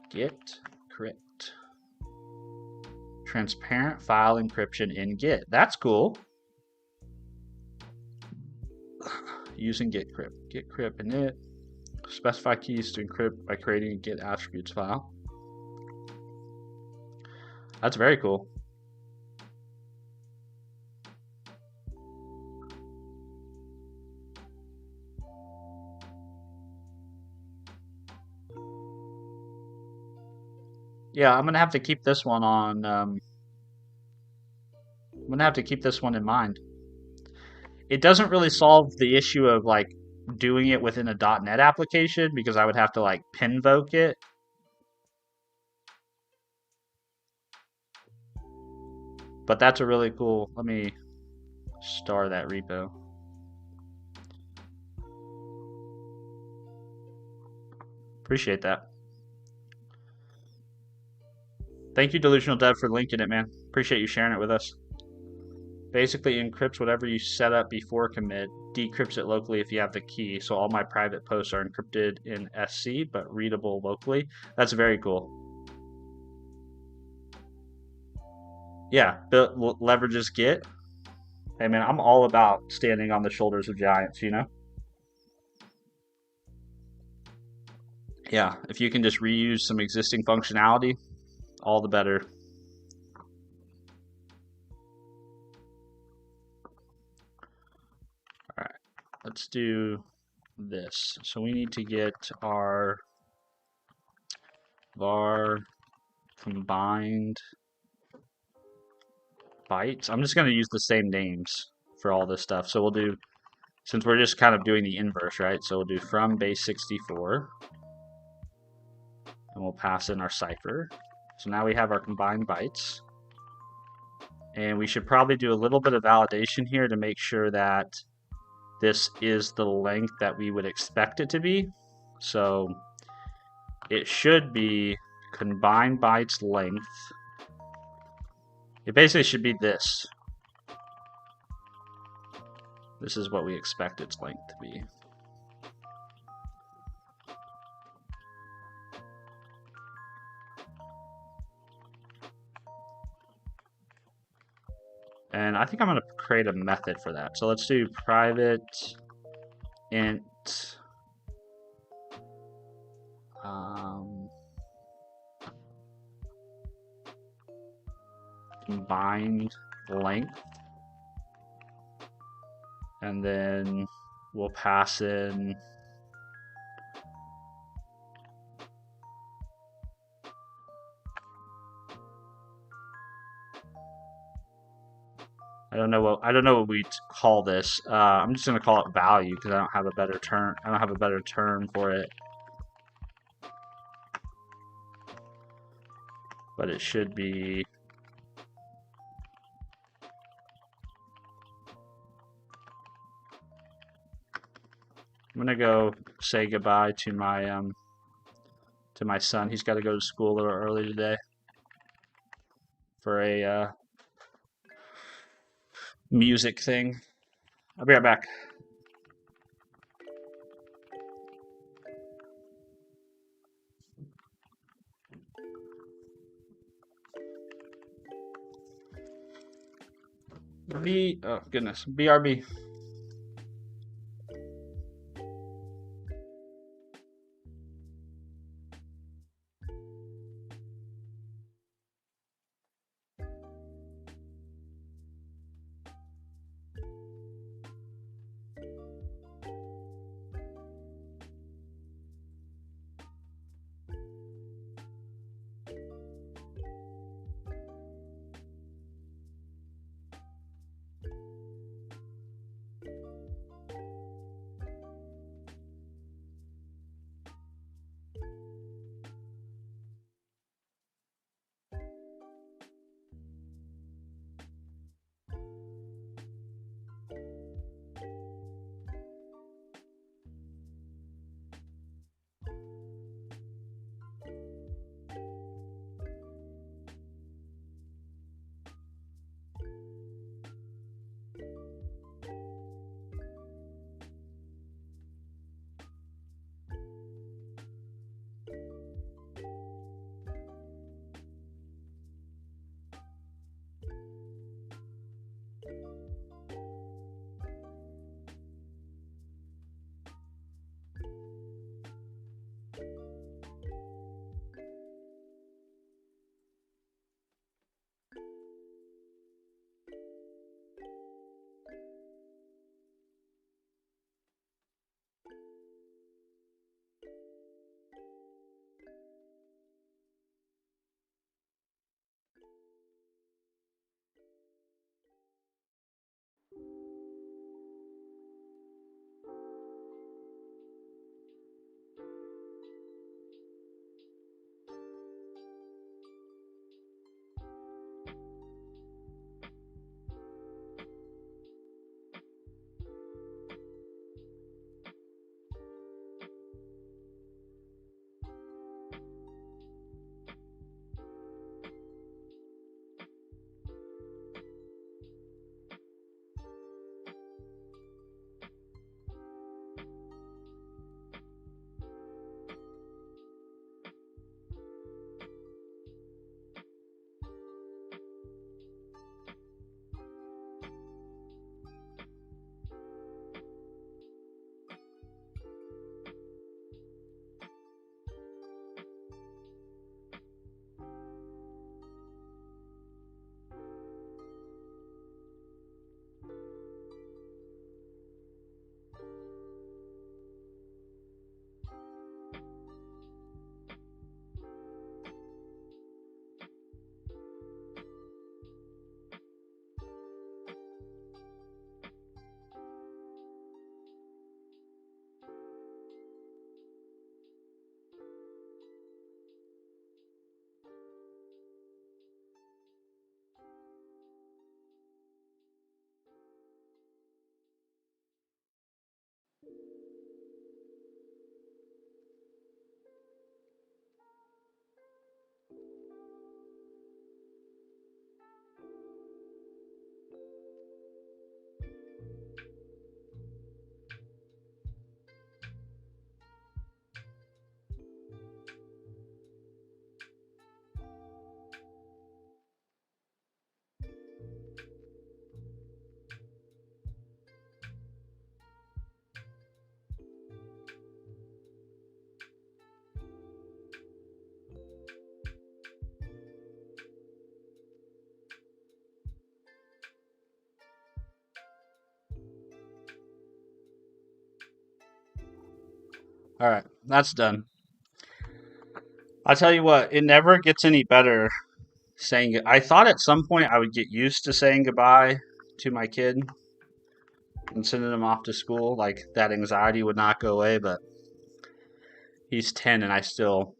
Git Crypt. Transparent file encryption in Git. That's cool. Using Git Crypt. Git Crypt init. Specify keys to encrypt by creating a Git attributes file. That's very cool. Yeah, I'm gonna have to keep this one on. I'm gonna have to keep this one in mind. It doesn't really solve the issue of like doing it within a .NET application because I would have to like pinvoke it. But that's a really cool. Let me star that repo. Appreciate that. Thank you, Delusional Dev, for linking it, man. Appreciate you sharing it with us. Basically encrypts whatever you set up before commit, decrypts it locally if you have the key. So all my private posts are encrypted in SC, but readable locally. That's very cool. Yeah, leverages Git. Hey man, I'm all about standing on the shoulders of giants, you know? Yeah, if you can just reuse some existing functionality, all the better. All right, let's do this. So we need to get our var combined bytes. I'm just going to use the same names for all this stuff. So we'll do, since we're just kind of doing the inverse, right? So we'll do from base 64, and we'll pass in our cipher. So now we have our combined bytes. And we should probably do a little bit of validation here to make sure that this is the length that we would expect it to be. So it should be combined bytes length. It basically should be this. This is what we expect its length to be. And I think I'm going to create a method for that. So let's do private int combined length. And then we'll pass in I don't know what we call this. I'm just gonna call it value because I don't have a better term. I don't have a better term for it. But it should be. I'm gonna go say goodbye to my son. He's got to go to school a little early today for a music thing. I'll be right back. Oh goodness, BRB. All right, that's done. I'll tell you what, it never gets any better saying it. I thought at some point I would get used to saying goodbye to my kid and sending him off to school. Like that anxiety would not go away, but he's 10 and I still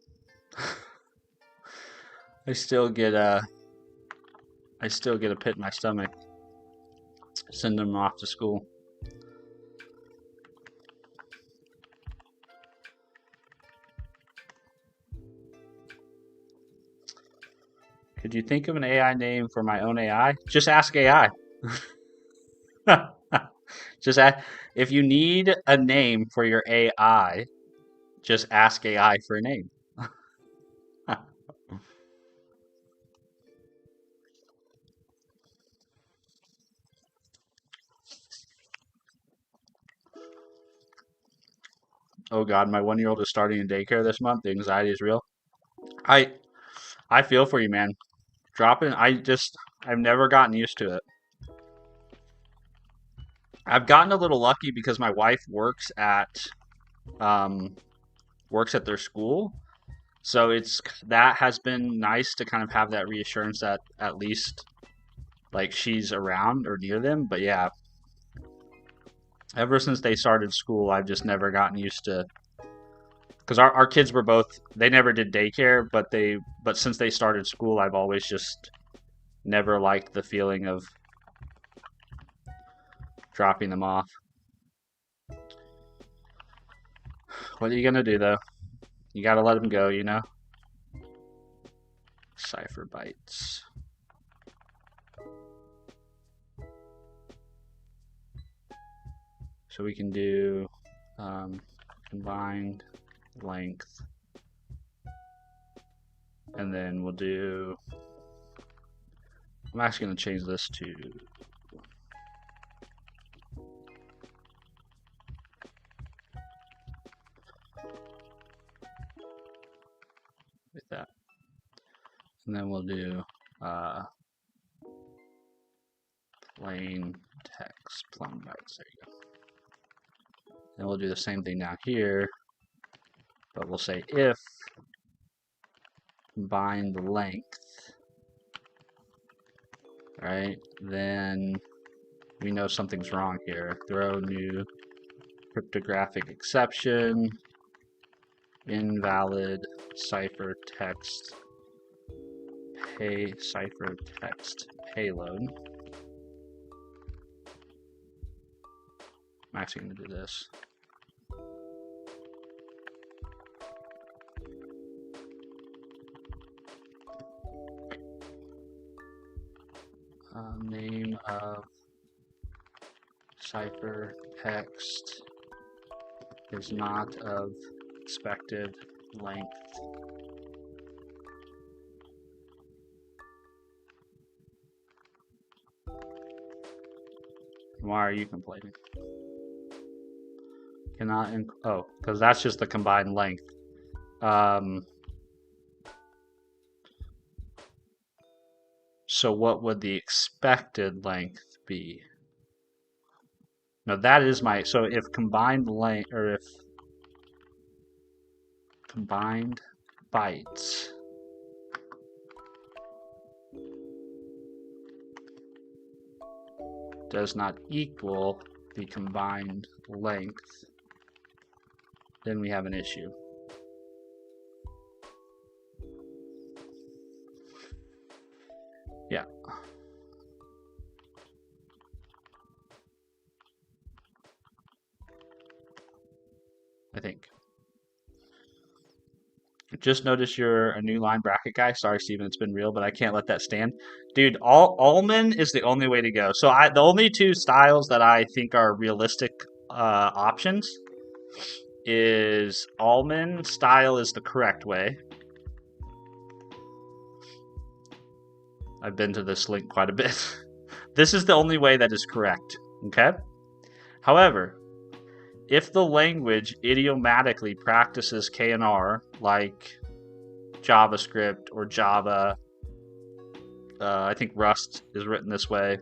I still get a pit in my stomach sending him off to school. Could you think of an AI name for my own AI? Just ask AI. Just ask, if you need a name for your AI, just ask AI for a name. Oh God, my 1-year-old is starting in daycare this month. The anxiety is real. I I feel for you, man. Dropping, I've never gotten used to it. I've gotten a little lucky because my wife um works at their school. So that has been nice to kind of have that reassurance that at least like she's around or near them. But yeah, ever since they started school, I've just never gotten used to because our kids were both they never did daycare, but since they started school, I've always just never liked the feeling of dropping them off. What are you gonna do though? You gotta let them go, you know? Cipher bytes. So we can do combined length. And then we'll do, I'm actually going to change this to like that. And then we'll do plain text, plain bytes. There you go. And we'll do the same thing down here, but we'll say if combine the length, right? Then we know something's wrong here. Throw new cryptographic exception, invalid cipher text cipher text payload. I'm actually going to do this. Name of cipher text is not of expected length. Why are you complaining? Cannot, oh, because that's just the combined length. So what would the expected length be? Now that is so if combined length, or if combined bytes does not equal the combined length, then we have an issue. Yeah. I think. Just noticed you're a new line bracket guy. Sorry, Steven, it's been real, but I can't let that stand. Dude, almond is the only way to go. So the only two styles that I think are realistic options is almond style is the correct way. I've been to this link quite a bit. This is the only way that is correct, okay? However, if the language idiomatically practices KNR, like JavaScript or Java, I think Rust is written this way,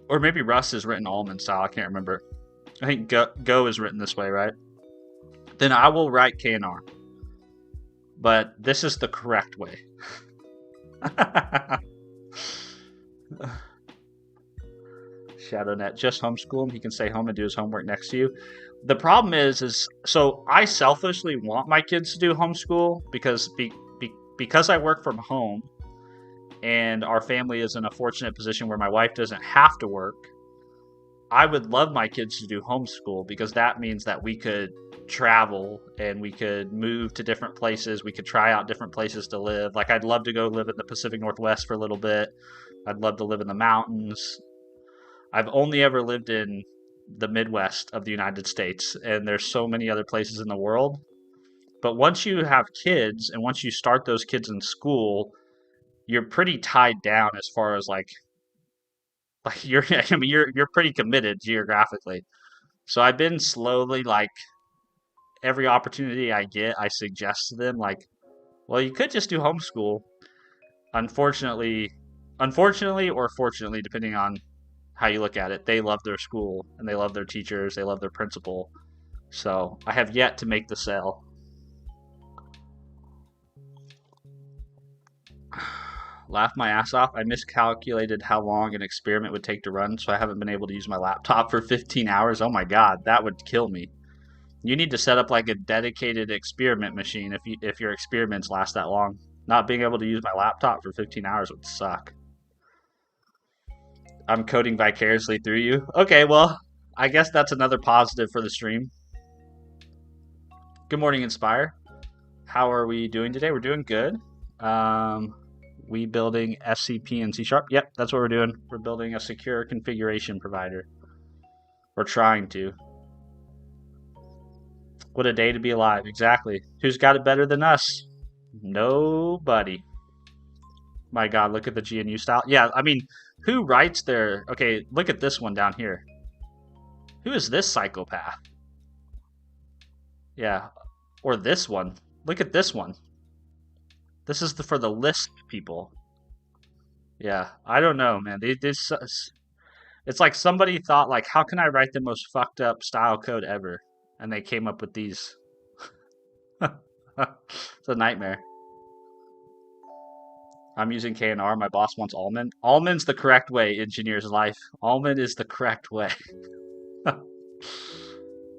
or maybe Rust is written almond style, I can't remember. I think Go is written this way, right? then I will write KNR. But this is the correct way. ShadowNet, just homeschool him. He can stay home and do his homework next to you. The problem is so I selfishly want my kids to do homeschool because I work from home and our family is in a fortunate position where my wife doesn't have to work. I would love my kids to do homeschool because that means that we could travel and we could move to different places. We could try out different places to live. Like, I'd love to go live in the Pacific Northwest for a little bit. I'd love to live in the mountains. I've only ever lived in the Midwest of the United States, and there's so many other places in the world. But once you have kids and once you start those kids in school, you're pretty tied down as far as like you're I mean you're pretty committed geographically. So I've been slowly, like, every opportunity I get, I suggest to them, like, well, you could just do homeschool. Unfortunately, or fortunately, depending on how you look at it, they love their school and they love their teachers, they love their principal. So I have yet to make the sale. Laugh my ass off. I miscalculated how long an experiment would take to run, so I haven't been able to use my laptop for 15 hours. Oh my god, that would kill me. You need to set up like a dedicated experiment machine if your experiments last that long. Not being able to use my laptop for 15 hours would suck. I'm coding vicariously through you. Okay, well, I guess that's another positive for the stream. Good morning, Inspire. How are we doing today? We're doing good. We building SCP and C#. Yep, that's what we're doing. We're building a secure configuration provider. We're trying to. What a day to be alive. Exactly. Who's got it better than us? Nobody. My god, look at the GNU style. Yeah, I mean, who writes their... Okay, look at this one down here. Who is this psychopath? Yeah, or this one. Look at this one. This is for the Lisp people. Yeah, I don't know, man. It's like somebody thought, like, how can I write the most fucked up style code ever? And they came up with these. It's a nightmare. I'm using KNR. My boss wants almond. Almond's the correct way, engineer's life. Almond is the correct way.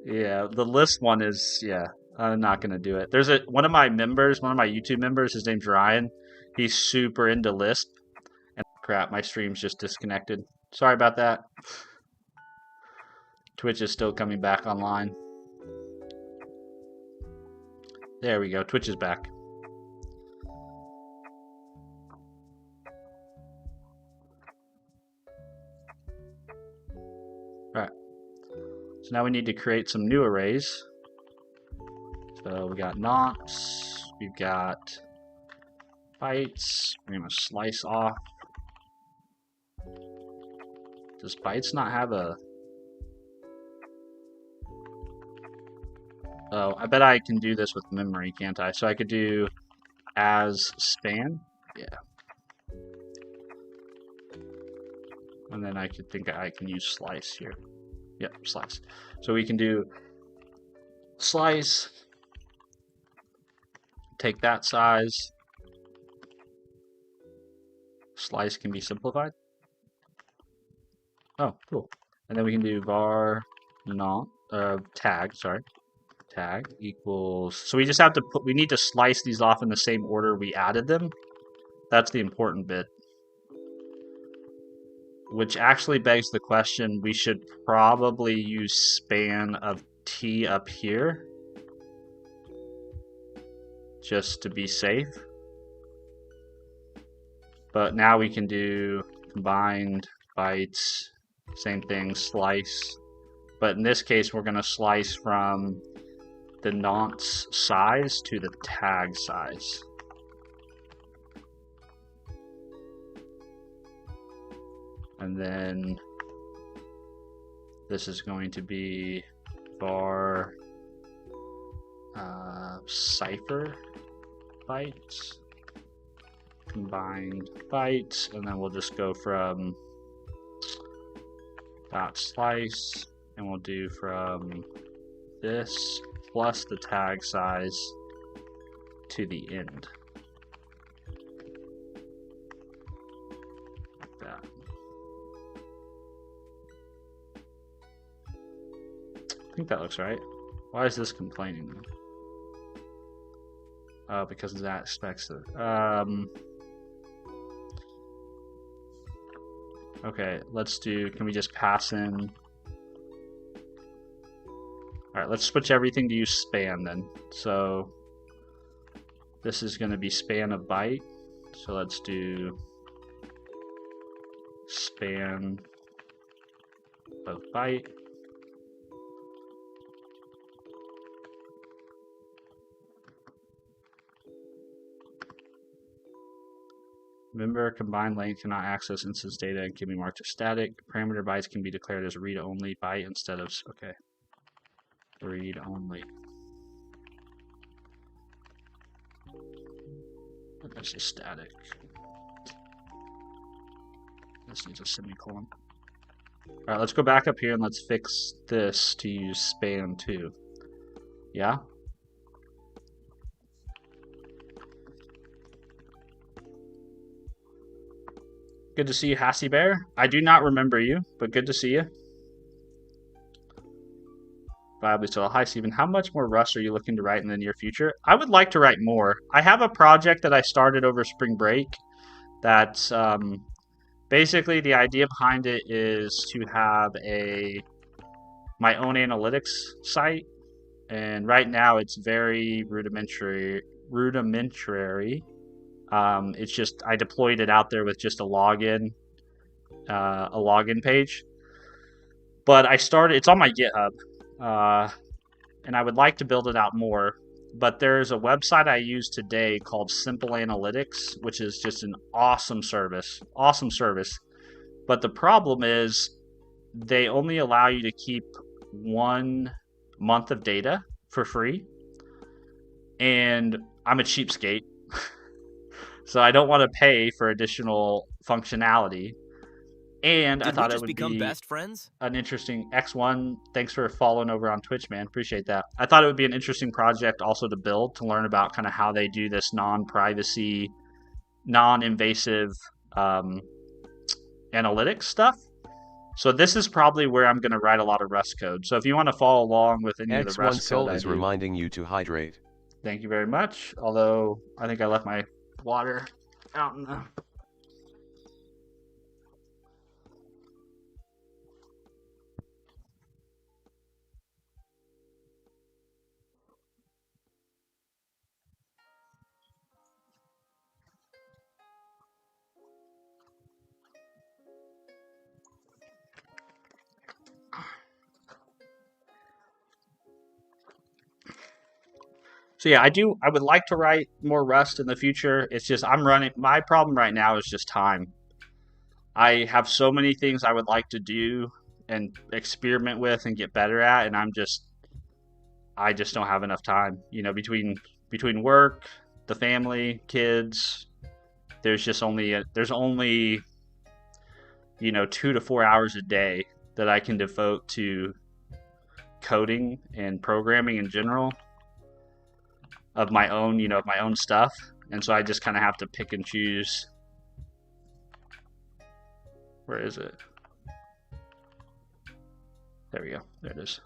Yeah, the list one is, yeah, I'm not going to do it. There's one of my YouTube members, his name's Ryan. He's super into Lisp. And crap, my stream's just disconnected. Sorry about that. Twitch is still coming back online. There we go. Twitch is back. Alright. So now we need to create some new arrays. So we got nonce, we've got bytes. We're going to slice off. Does bytes not have a... Oh, I bet I can do this with memory, can't I? So I could do as span. Yeah. And then I could think I can use slice here. Yep, slice. So we can do slice, take that size. Slice can be simplified. Oh, cool. And then we can do var tag, sorry. Tag equals, so we just have to we need to slice these off in the same order we added them. That's the important bit. Which actually begs the question, we should probably use span of t up here. Just to be safe. But now we can do combined bytes, same thing, slice. But in this case, we're going to slice from the nonce size to the tag size. And then this is going to be var cipher bytes, combined bytes, and then we'll just go from dot slice, and we'll do from this plus the tag size to the end. Like that. I think that looks right. Why is this complaining though? Because that expects it. Okay, let's do, can we just pass in? Alright, let's switch everything to use span then. So this is going to be span of byte. So let's do span of byte. Remember, combined length cannot access instance data and can be marked as static. Parameter bytes can be declared as read-only byte instead of, okay, read-only. That's just static. This needs a semicolon. Alright, let's go back up here and let's fix this to use span too. Yeah? Good to see you, Hassy Bear. I do not remember you, but good to see you. Viably still. Hi, Steven. How much more Rust are you looking to write in the near future? I would like to write more. I have a project that I started over spring break that's basically the idea behind it is to have my own analytics site. And right now it's very rudimentary. It's just I deployed it out there with just a login page. But I started. It's on my GitHub, and I would like to build it out more. But there's a website I use today called Simple Analytics, which is just an awesome service. Awesome service. But the problem is they only allow you to keep 1 month of data for free, and I'm a cheapskate. So I don't want to pay for additional functionality. And I thought it would be best friends? an interesting X1. Thanks for following over on Twitch, man. Appreciate that. I thought it would be an interesting project also to build, to learn about kind of how they do this non-privacy, non-invasive analytics stuff. So this is probably where I'm going to write a lot of Rust code. So if you want to follow along with any of the Rust X1 code, Soul is reminding you to hydrate. Thank you very much. Although I think I left my water out in the... So yeah, I would like to write more Rust in the future. It's just my problem right now is just time. I have so many things I would like to do and experiment with and get better at, and I just don't have enough time. You know, between work, the family, kids, there's only 2 to 4 hours a day that I can devote to coding and programming in general of my own stuff. And so I just kind of have to pick and choose. Where is it? There we go. There it is.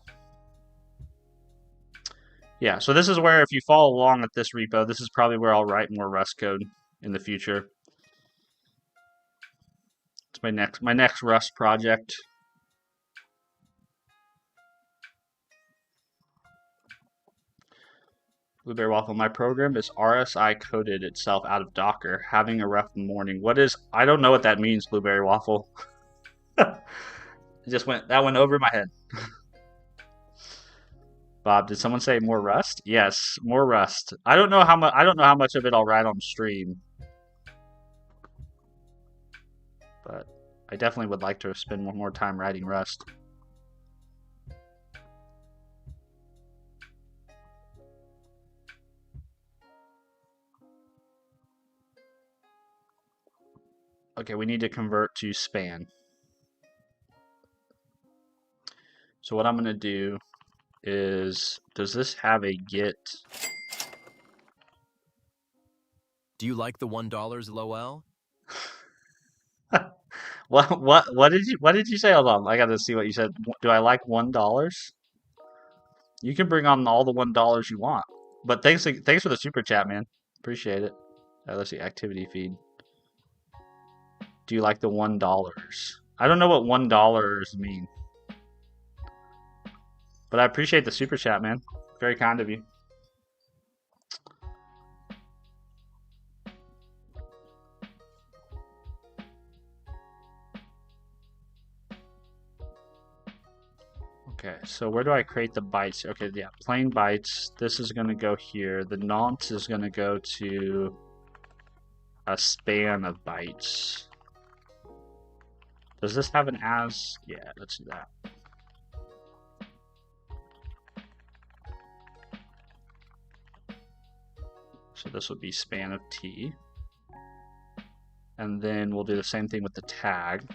Yeah, so this is where, if you follow along with this repo, this is probably where I'll write more Rust code in the future. It's my next Rust project. Blueberry Waffle, my program is RSI coded itself out of Docker, having a rough morning. I don't know what that means, Blueberry Waffle. That went over my head. Bob, did someone say more Rust? Yes, more Rust. I don't know how much of it I'll write on stream. But I definitely would like to spend more time writing Rust. Okay, we need to convert to span. So what I'm going to do is, does this have a get? Do you like the $1, Lowell? What did you say? Hold on, I gotta see what you said. Do I like $1? You can bring on all the $1 you want. But thanks for the super chat, man. Appreciate it. Let's see, activity feed. Do you like the $1? I don't know what $1 mean. But I appreciate the super chat, man. Very kind of you. Okay, so where do I create the bytes? Okay, yeah, plain bytes. This is going to go here. The nonce is going to go to a span of bytes. Does this have an as? Yeah, let's do that. So this would be span of t. And then we'll do the same thing with the tag.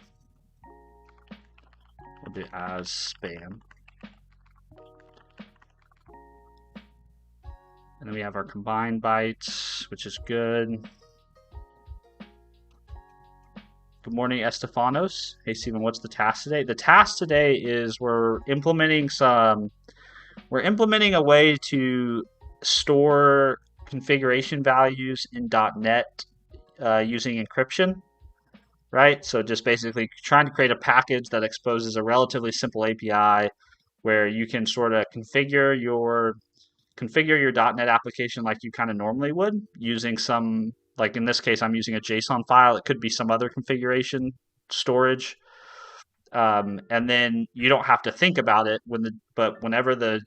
We'll do as span. And then we have our combined bytes, which is good. Good morning, Estefanos. Hey, Steven, what's the task today? The task today is we're implementing a way to store configuration values in .NET using encryption, right? So just basically trying to create a package that exposes a relatively simple API where you can sort of configure your .NET application like you kind of normally would using some, like in this case, I'm using a JSON file. It could be some other configuration storage. And then you don't have to think about it but whenever the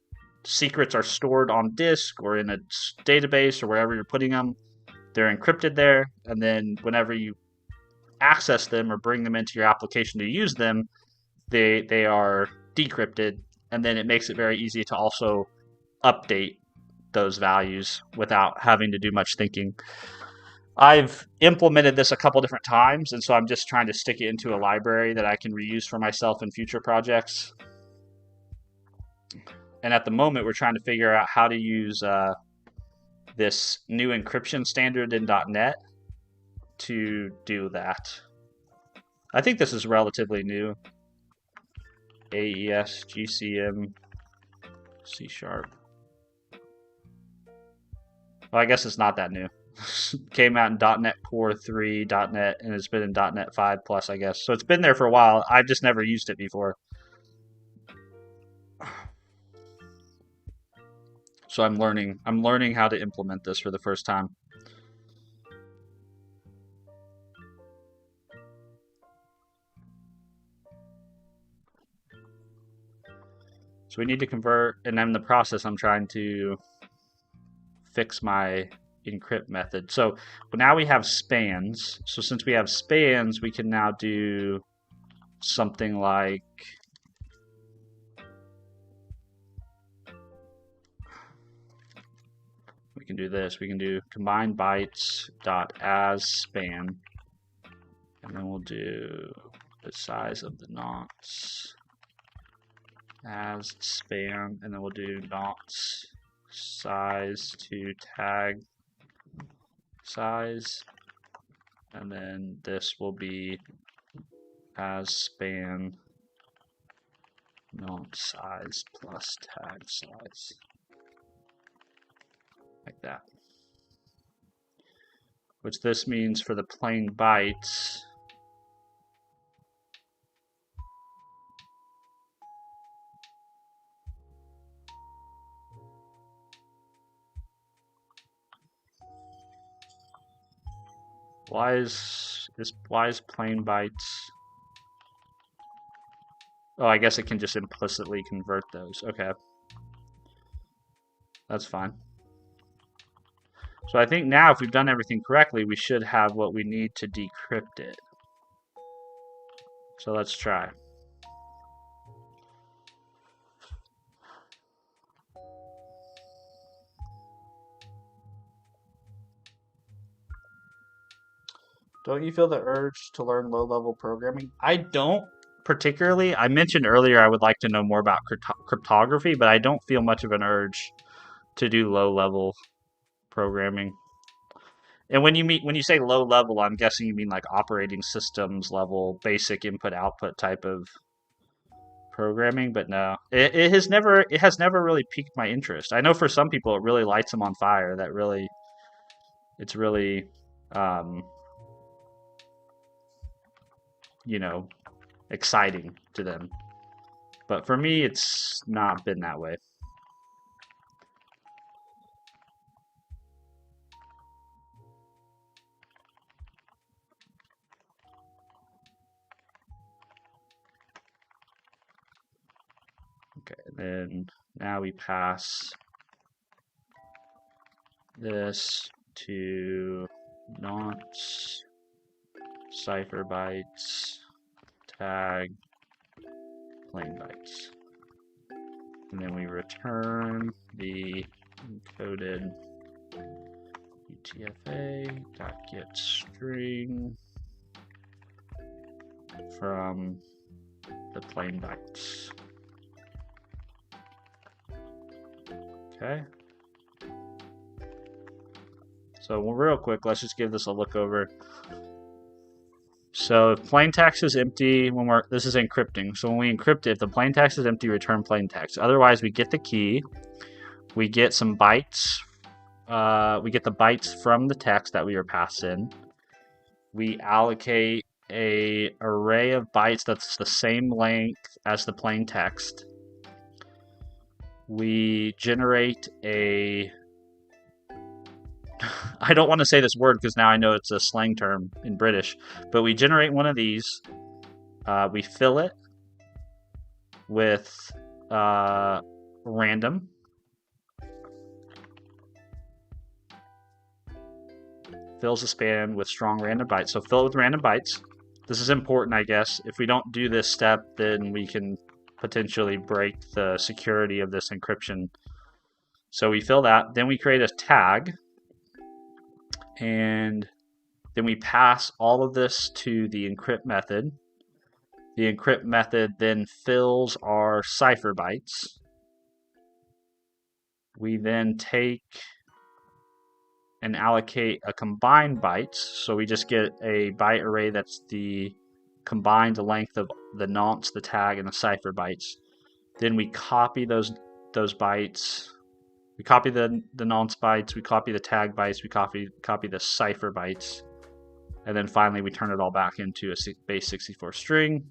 secrets are stored on disk or in a database or wherever you're putting them, they're encrypted there. And then whenever you access them or bring them into your application to use them, they are decrypted. And then it makes it very easy to also update those values without having to do much thinking. I've implemented this a couple different times, and so I'm just trying to stick it into a library that I can reuse for myself in future projects. And at the moment, we're trying to figure out how to use this new encryption standard in .NET to do that. I think this is relatively new. AES-GCM C#. Well, I guess it's not that new. Came out in .NET Core 3, .NET, and it's been in .NET 5 Plus, I guess. So it's been there for a while. I've just never used it before. So I'm learning how to implement this for the first time. So we need to convert, and in the process, I'm trying to fix my encrypt method. So now we have spans. So since we have spans, we can now do something like we can do this. We can do combined bytes dot as span, and then we'll do the size of the nonce as span, and then we'll do nonce size to tag size, and then this will be as span nonce size plus tag size, like that. Which this means for the plain bytes, why is plain bytes? Oh, I guess it can just implicitly convert those. Okay. That's fine. So I think now if we've done everything correctly, we should have what we need to decrypt it. So let's try. Don't you feel the urge to learn low-level programming? I don't particularly. I mentioned earlier I would like to know more about cryptography, but I don't feel much of an urge to do low-level programming. And when you say low level, I'm guessing you mean like operating systems level, basic input output type of programming. But no, it has never really piqued my interest. I know for some people it really lights them on fire. It's really, um, you know, exciting to them. But for me, it's not been that way. Okay, and then now we pass this to nonce, cipher bytes, tag, plain bytes. And then we return the encoded UTF-8.getString from the plain bytes. Okay. So real quick, let's just give this a look over. So if plain text is empty, this is encrypting. So when we encrypt it, if the plain text is empty, return plain text. Otherwise, we get the key, we get some bytes, we get the bytes from the text that we are passed in. We allocate a array of bytes that's the same length as the plain text. We generate a I don't want to say this word because now I know it's a slang term in British, but we generate one of these. We fill it with random. Fills the span with strong random bytes. So fill it with random bytes. This is important, I guess. If we don't do this step, then we can potentially break the security of this encryption. So we fill that. Then we create a tag. And then we pass all of this to the encrypt method. The encrypt method then fills our cipher bytes. We then take and allocate a combined bytes. So we just get a byte array that's the combined length of the nonce, the tag, and the cipher bytes. Then we copy those bytes. We copy the nonce bytes, we copy the tag bytes, we copy the cipher bytes, and then finally we turn it all back into a base 64 string.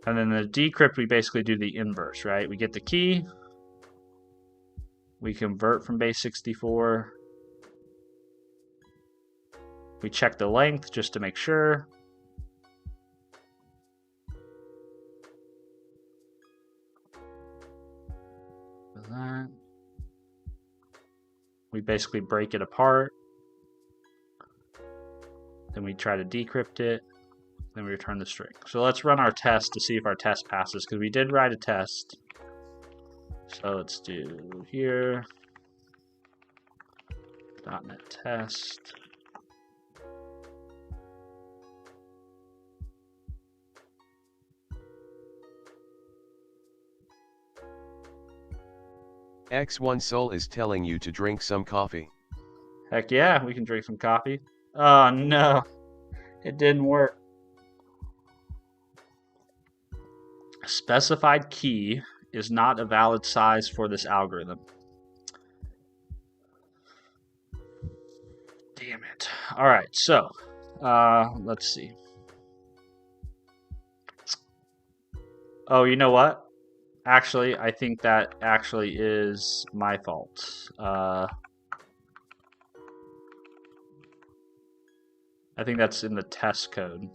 And then the decrypt, we basically do the inverse, right? We get the key, we convert from base 64, we check the length just to make sure. That. We basically break it apart. Then we try to decrypt it. Then we return the string. So let's run our test to see if our test passes, because we did write a test. So let's do here .NET test. X1 Soul is telling you to drink some coffee. Heck yeah, we can drink some coffee. Oh no, it didn't work. Specified key is not a valid size for this algorithm. Damn it. All right, so let's see. Oh, you know what? Actually, I think that actually is my fault. I think that's in the test code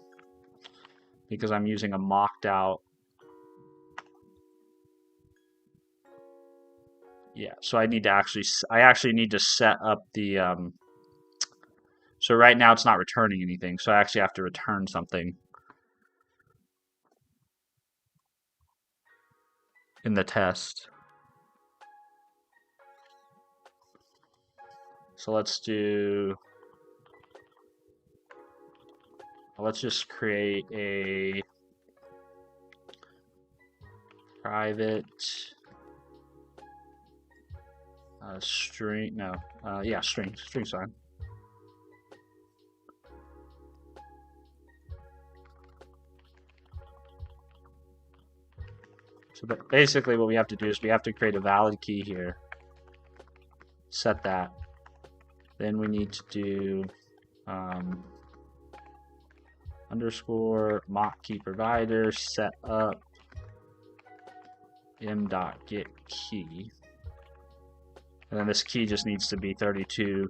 because I'm using a mocked out. Yeah, so I actually need to set up the, so right now it's not returning anything, so I actually have to return something in the test. So let's just create a private string. No, yeah, string's fine. So basically what we have to do is we have to create a valid key here. Set that. Then we need to do underscore mock key provider set up m.getKey. And then this key just needs to be 32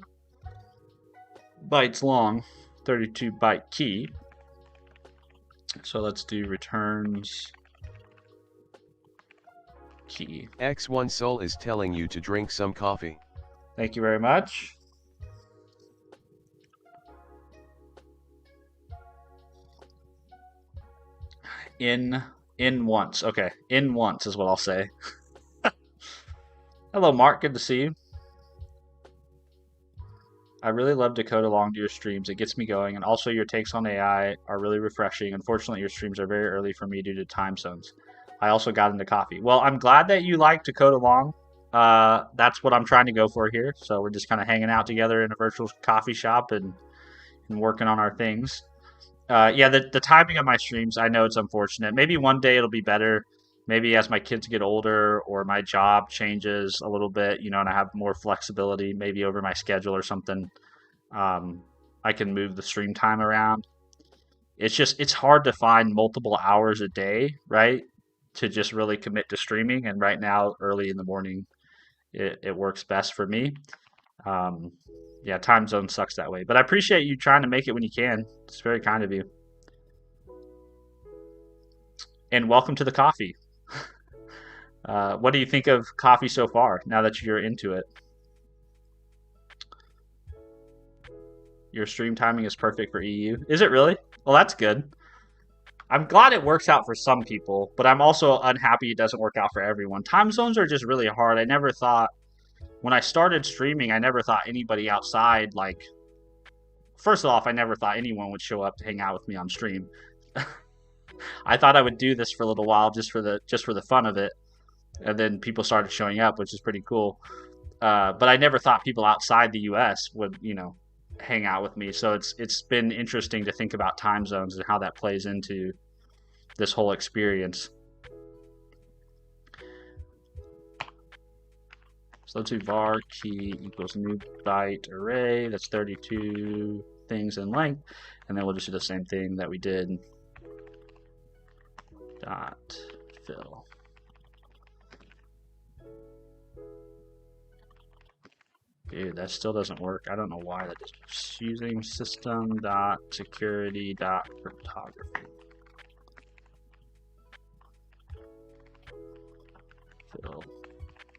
bytes long, 32 byte key. So let's do returns key. X1 Soul is telling you to drink some coffee. Thank you very much. In once. Okay, in once is what I'll say. Hello, Mark. Good to see you. I really love to code along to your streams. It gets me going, and also your takes on AI are really refreshing. Unfortunately, your streams are very early for me due to time zones. I also got into coffee. Well, I'm glad that you like to code along. That's what I'm trying to go for here. So we're just kind of hanging out together in a virtual coffee shop and working on our things. Yeah, the timing of my streams, I know it's unfortunate. Maybe one day it'll be better. Maybe as my kids get older or my job changes a little bit, you know, and I have more flexibility, maybe over my schedule or something, I can move the stream time around. It's hard to find multiple hours a day, right, to just really commit to streaming. And right now, early in the morning, it works best for me. Yeah, time zone sucks that way. But I appreciate you trying to make it when you can. It's very kind of you. And welcome to the coffee. What do you think of coffee so far, now that you're into it? Your stream timing is perfect for EU. Is it really? Well, that's good. I'm glad it works out for some people, but I'm also unhappy it doesn't work out for everyone. Time zones are just really hard. I never thought, when I started streaming, I never thought anybody outside, like, first off, I never thought anyone would show up to hang out with me on stream. I thought I would do this for a little while just for the fun of it. And then people started showing up, which is pretty cool. But I never thought people outside the US would, you know, hang out with me. So it's been interesting to think about time zones and how that plays into this whole experience. So let's do var key equals new byte array. That's 32 things in length. And then we'll just do the same thing that we did. Dot fill. Dude, that still doesn't work. I don't know why that is. Just using system.security.cryptography. Fill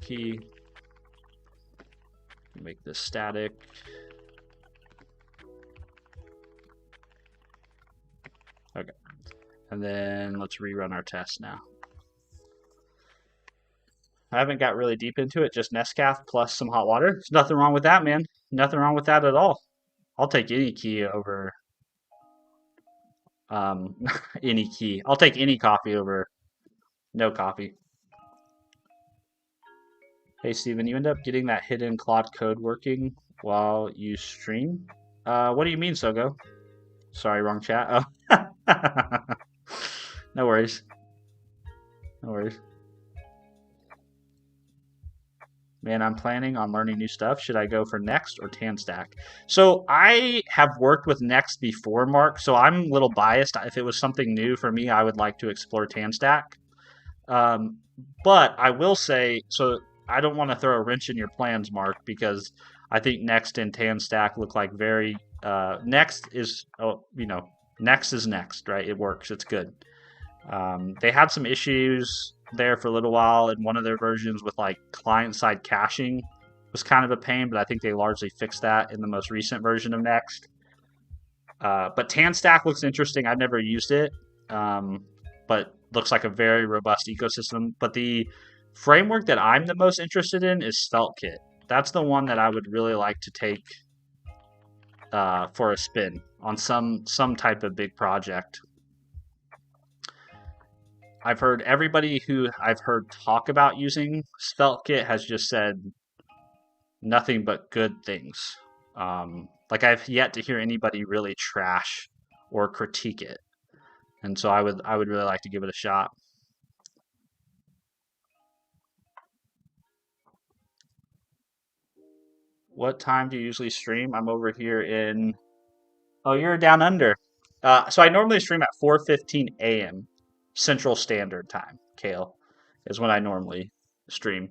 key. Make this static. Okay. And then let's rerun our test now. I haven't got really deep into it, just Nescafe plus some hot water. There's nothing wrong with that, man. Nothing wrong with that at all. I'll take any key over any key. I'll take any coffee over no coffee. Hey, Steven, you end up getting that hidden Claude code working while you stream? What do you mean, Sogo? Sorry, wrong chat. Oh. No worries. No worries. Man, I'm planning on learning new stuff. Should I go for Next or TanStack? So I have worked with Next before, Mark, so I'm a little biased. If it was something new for me, I would like to explore TanStack. But I will say, so I don't want to throw a wrench in your plans, Mark, because I think Next and TanStack look like very... Next is, Next is Next, right? It works. It's good. They had some issues there for a little while in one of their versions with like client-side caching was kind of a pain, but I think they largely fixed that in the most recent version of Next. But TanStack looks interesting. I've never used it, but looks like a very robust ecosystem. But the framework that I'm the most interested in is SvelteKit. That's the one that I would really like to take for a spin on some type of big project. I've heard everybody who I've heard talk about using SvelteKit has just said nothing but good things. Like I've yet to hear anybody really trash or critique it, and so I would really like to give it a shot. What time do you usually stream? I'm over here in. Oh, you're down under. So I normally stream at 4:15 a.m. Central Standard Time. Kale is when I normally stream.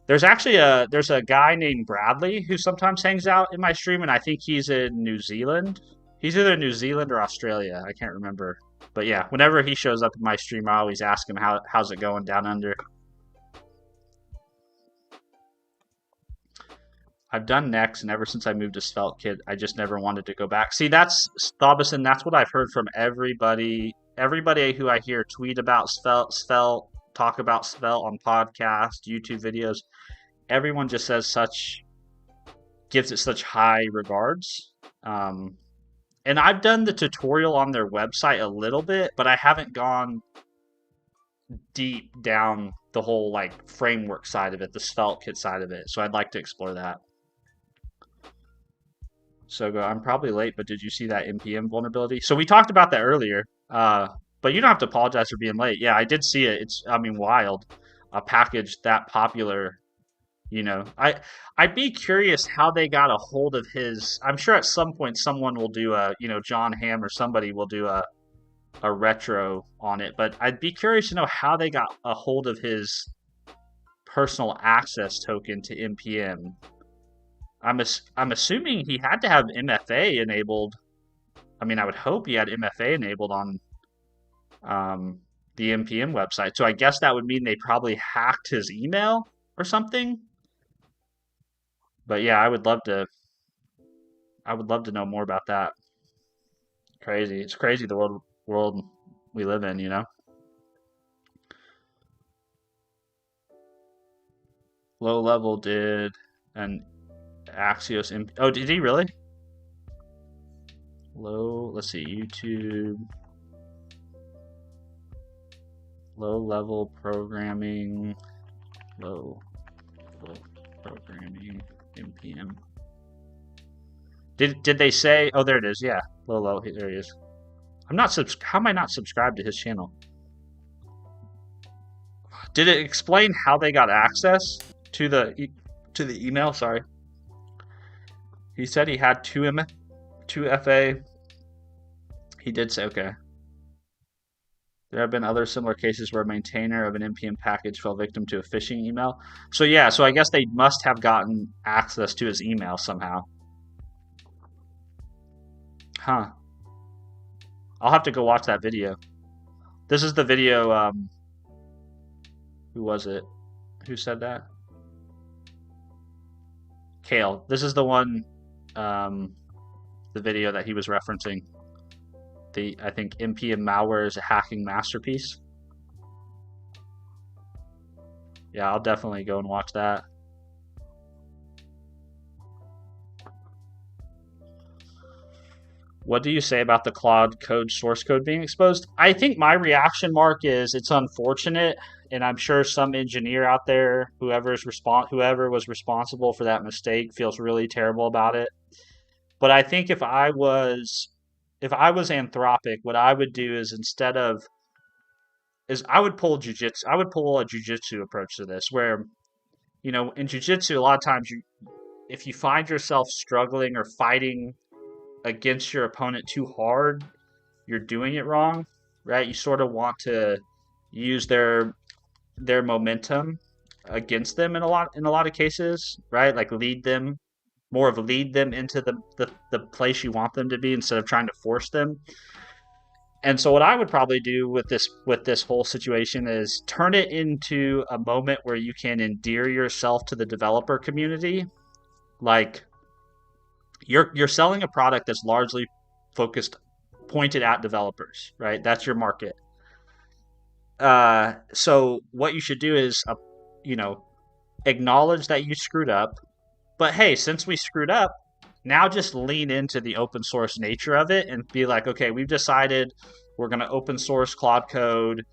There's a guy named Bradley who sometimes hangs out in my stream, and I think he's in New Zealand. He's either New Zealand or Australia. I can't remember. But yeah, whenever he shows up in my stream, I always ask him how's it going down under. I've done Next, and ever since I moved to SvelteKit, I just never wanted to go back. See, that's Staubison. That's what I've heard from everybody. Everybody who I hear tweet about Svelte, talk about Svelte on podcasts, YouTube videos. Everyone just gives it such high regards. And I've done the tutorial on their website a little bit, but I haven't gone deep down the whole like framework side of it, the SvelteKit side of it. So I'd like to explore that. So I'm probably late, but did you see that NPM vulnerability? So we talked about that earlier, but you don't have to apologize for being late. Yeah, I did see it. Wild. A package that popular, I'd be curious how they got a hold of his. I'm sure at some point someone will do John Hamm or somebody will do a retro on it, but I'd be curious to know how they got a hold of his personal access token to NPM. I'm assuming he had to have MFA enabled. I mean, I would hope he had MFA enabled on the NPM website. So I guess that would mean they probably hacked his email or something. But yeah, I would love to know more about that. Crazy. It's crazy the world we live in, Low level did an Axios. Oh, did he really? Let's see, YouTube. Low level programming. Low level programming. NPM. Did they say? Oh, there it is. Yeah, low. There he is. How am I not subscribed to his channel? Did it explain how they got access to the email? Sorry. He said he had two FA. He did say, okay. There have been other similar cases where a maintainer of an NPM package fell victim to a phishing email. So yeah, so I guess they must have gotten access to his email somehow. Huh. I'll have to go watch that video. This is the video, who was it? Who said that? Kale. This is the one, the video that he was referencing. I think NPM malware is a hacking masterpiece. Yeah, I'll definitely go and watch that. What do you say about the Claude code source code being exposed? I think my reaction, Mark, is it's unfortunate, and I'm sure some engineer out there, whoever was responsible for that mistake, feels really terrible about it. But I think if I was Anthropic, what I would do is I would pull jujitsu. I would pull a jujitsu approach to this, where in jujitsu, a lot of times if you find yourself struggling or fighting against your opponent too hard, you're doing it wrong, right? You sort of want to use their momentum against them in a lot of cases, right? Like lead them into the place you want them to be instead of trying to force them. And so what I would probably do with this whole situation is turn it into a moment where you can endear yourself to the developer community. Like you're selling a product that's largely pointed at developers, right? That's your market. So what you should do is, acknowledge that you screwed up. But hey, since we screwed up, now just lean into the open source nature of it and be like, okay, we've decided We're going to open source Claude Code,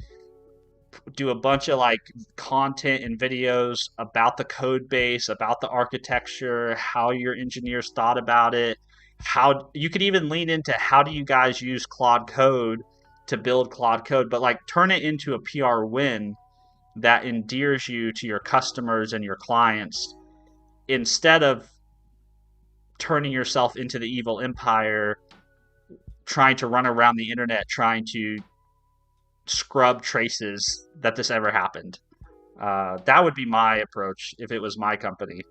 do a bunch of like content and videos about the code base, about the architecture, how your engineers thought about it. How you could even lean into how do you guys use Claude Code to build Claude Code, but like turn it into a PR win that endears you to your customers and your clients instead of turning yourself into the evil empire, trying to run around the internet, trying to scrub traces that this ever happened. That would be my approach if it was my company.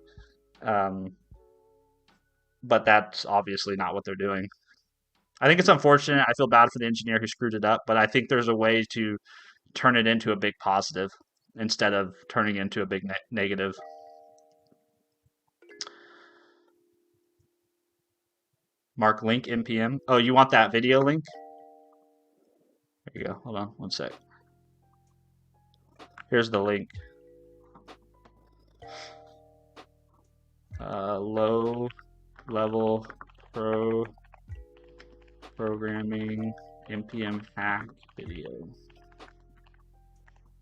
But that's obviously not what they're doing. I think it's unfortunate. I feel bad for the engineer who screwed it up, but I think there's a way to turn it into a big positive instead of turning it into a big negative. Mark link npm. Oh, you want that video link? There you go. Hold on one sec. Here's the link. Low level programming npm hack video.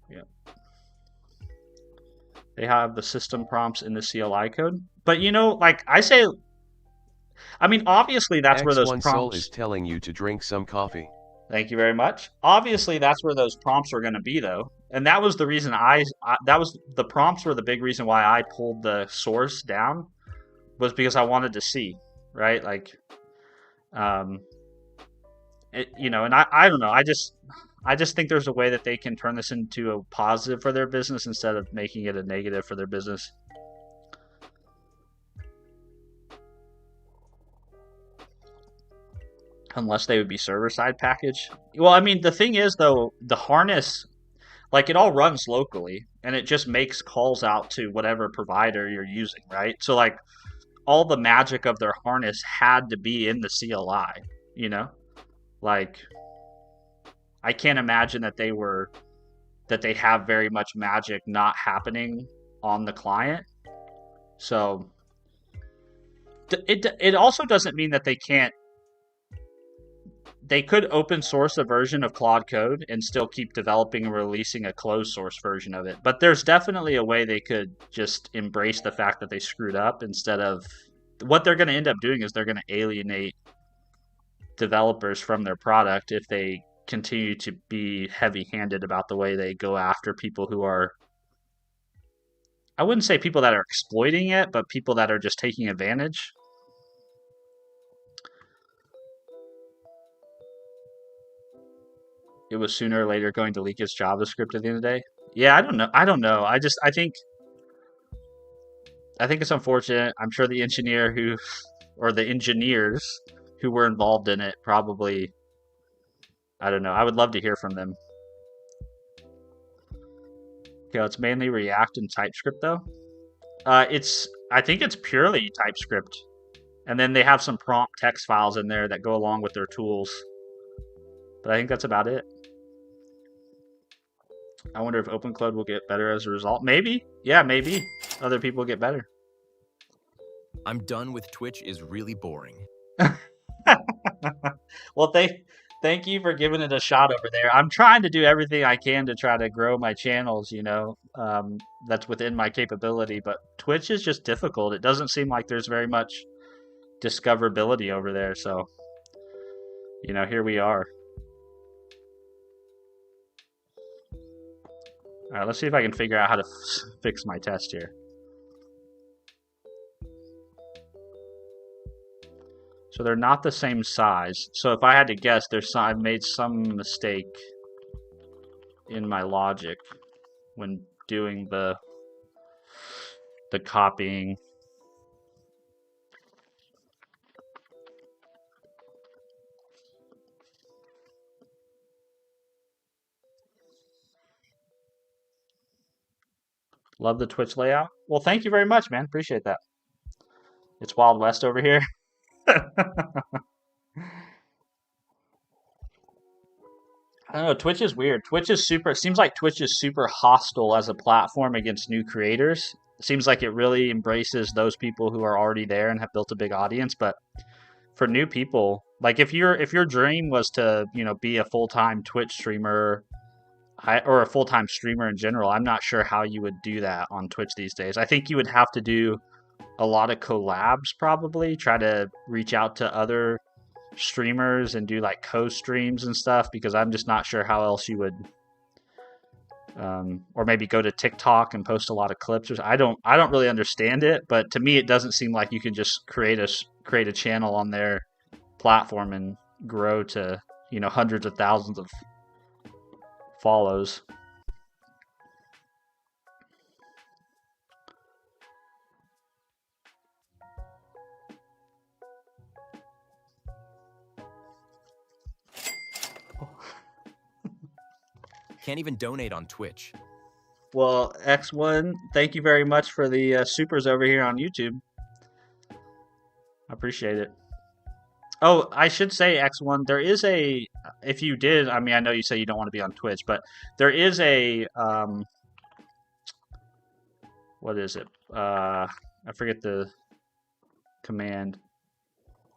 Yep. They have the system prompts in the CLI code. But you know, like I say, I mean, obviously that's where those X1 prompts... Soul is telling you to drink some coffee. Thank you very much. Obviously that's where those prompts are going to be though. And that was the reason the prompts were the big reason why I pulled the source down, was because I wanted to see, right? Like, you know, and I don't know. I just think there's a way that they can turn this into a positive for their business instead of making it a negative for their business. Unless they would be server-side package. Well, I mean, the thing is, though, the harness, like, it all runs locally, and it just makes calls out to whatever provider you're using, right? So, like, all the magic of their harness had to be in the CLI, you know? Like, I can't imagine that they have very much magic not happening on the client. So, it also doesn't mean that they could open source a version of Claude Code and still keep developing and releasing a closed source version of it. But there's definitely a way they could just embrace the fact that they screwed up, instead of what they're going to end up doing is they're going to alienate developers from their product if they continue to be heavy-handed about the way they go after people who are, I wouldn't say people that are exploiting it, but people that are just taking advantage. It was sooner or later going to leak its JavaScript at the end of the day. Yeah, I don't know. I think it's unfortunate. I'm sure the engineer or the engineers who were involved in it probably, I don't know. I would love to hear from them. Okay, it's mainly React and TypeScript though. I think it's purely TypeScript. And then they have some prompt text files in there that go along with their tools. But I think that's about it. I wonder if OpenCloud will get better as a result. Maybe. Yeah, maybe. Other people get better. I'm done with Twitch is really boring. Well, thank you for giving it a shot over there. I'm trying to do everything I can to try to grow my channels, you know. That's within my capability. But Twitch is just difficult. It doesn't seem like there's very much discoverability over there. So, you know, here we are. All right, let's see if I can figure out how to fix my test here. So they're not the same size. So if I had to guess, I've made some mistake in my logic when doing the copying. Love the Twitch layout. Well, thank you very much, man. Appreciate that. It's Wild West over here. I don't know. Twitch is weird. It seems like Twitch is super hostile as a platform against new creators. It seems like it really embraces those people who are already there and have built a big audience. But for new people, like if your dream was to, be a full-time Twitch streamer, or a full-time streamer in general, I'm not sure how you would do that on Twitch these days. I think you would have to do a lot of collabs, probably try to reach out to other streamers and do like co-streams and stuff, because I'm just not sure how else you would, or maybe go to TikTok and post a lot of clips. I don't really understand it, but to me it doesn't seem like you can just create a channel on their platform and grow to, hundreds of thousands of follows. Can't even donate on Twitch. Well, X1, thank you very much for the supers over here on YouTube. I appreciate it. Oh, I should say, X1, there is if you did, I mean, I know you say you don't want to be on Twitch, but there is what is it? I forget the command.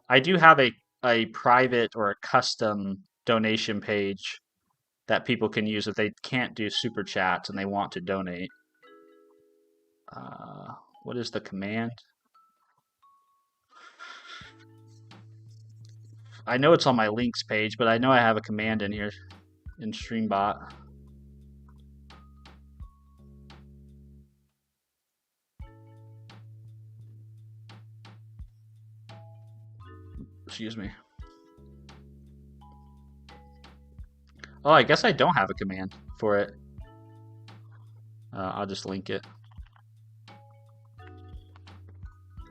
I do have a private or a custom donation page that people can use if they can't do super chats and they want to donate. What is the command? I know it's on my links page, but I know I have a command in here in Streambot. Excuse me. Oh, I guess I don't have a command for it. I'll just link it.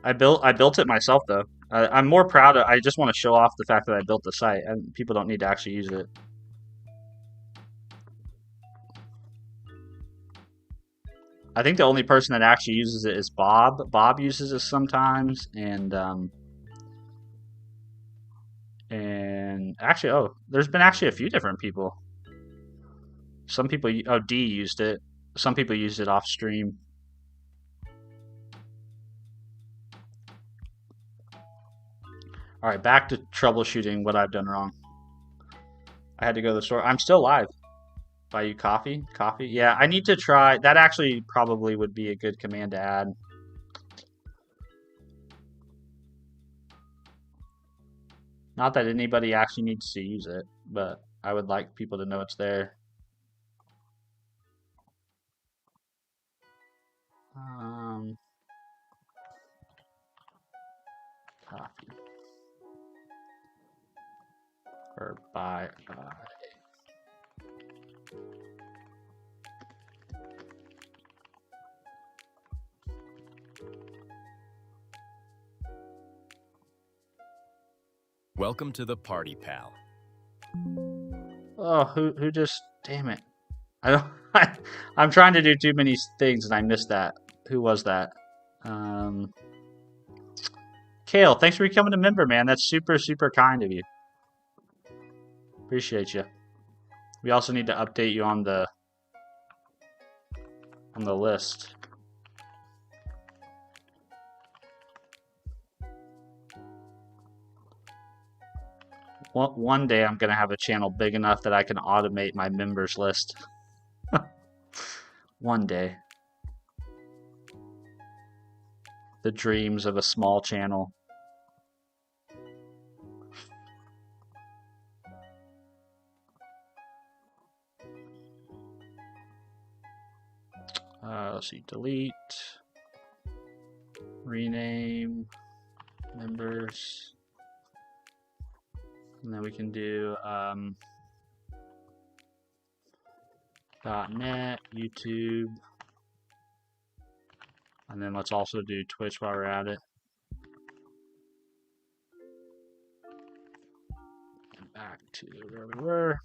I built it myself though. I'm more proud of. I just want to show off the fact that I built the site, and people don't need to actually use it. I think the only person that actually uses it is Bob. Bob uses it sometimes, and actually, oh, there's been actually a few different people. Some people, oh, D used it. Some people used it off stream. All right, back to troubleshooting what I've done wrong. I had to go to the store. I'm still live. Buy you coffee? Coffee? Yeah, I need to try. That actually probably would be a good command to add. Not that anybody actually needs to use it, but I would like people to know it's there. Coffee. Or buy. Welcome to the party, pal. Oh, who just? Damn it! I don't. I'm trying to do too many things and I missed that. Who was that? Kale, thanks for becoming a member, man. That's super, super kind of you. Appreciate you. We also need to update you on the list. One day I'm gonna have a channel big enough that I can automate my members list. One day. The dreams of a small channel. Let's see, delete, rename, members, and then we can do .net, YouTube, and then let's also do Twitch while we're at it. And back to where we were.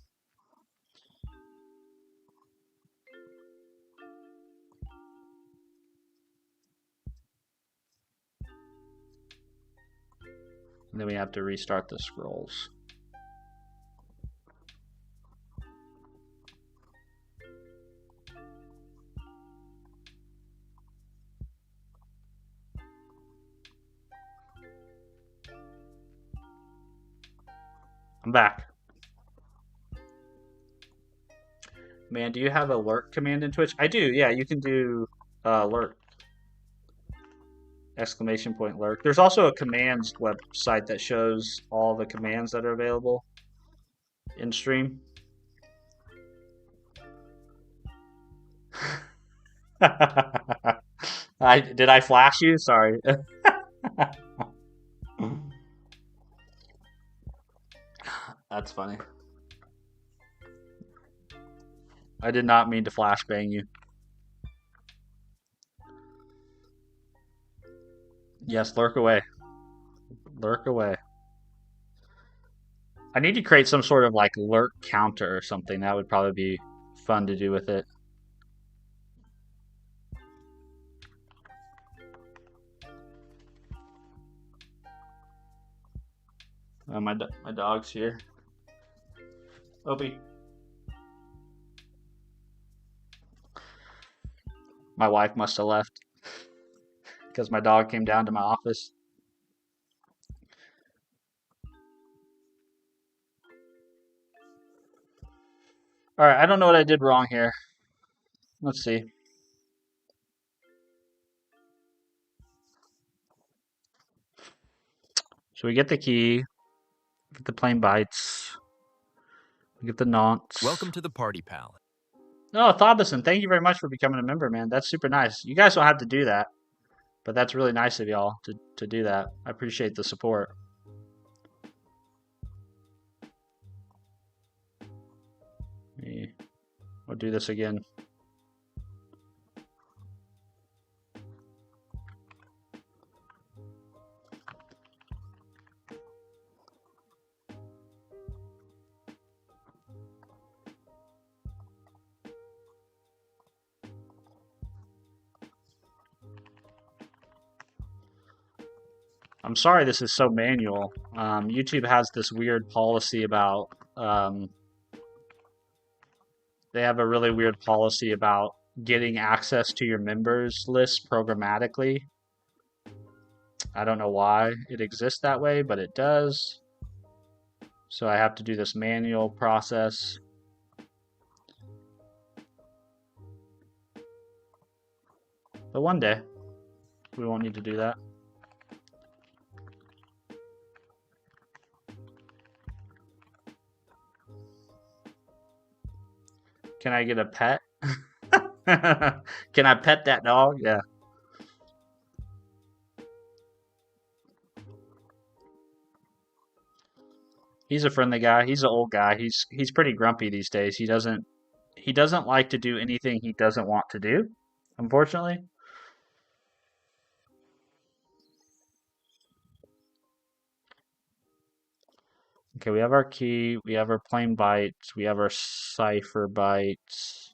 And then we have to restart the scrolls. I'm back. Man, do you have a lurk command in Twitch? I do, yeah, you can do lurk. Exclamation point lurk. There's also a commands website that shows all the commands that are available in stream. Did I flash you? Sorry. That's funny. I did not mean to flashbang you. Yes, lurk away. Lurk away. I need to create some sort of like lurk counter or something. That would probably be fun to do with it. My dog's here. Opie. My wife must have left because my dog came down to my office. All right, I don't know what I did wrong here. Let's see. So we get the key, get the plain bytes, we get the nonce. Welcome to the party, pal. No, Thobison, thank you very much for becoming a member, man. That's super nice. You guys don't have to do that, but that's really nice of y'all to do that. I appreciate the support. We'll do this again. I'm sorry this is so manual. YouTube has this weird policy about they have a really weird policy about getting access to your members list programmatically. I don't know why it exists that way, but it does. So I have to do this manual process. But one day, we won't need to do that. Can I get a pet? Can I pet that dog? Yeah. He's a friendly guy. He's an old guy. He's pretty grumpy these days. He doesn't like to do anything he doesn't want to do, unfortunately. Okay, we have our key, we have our plain bytes, we have our cipher bytes.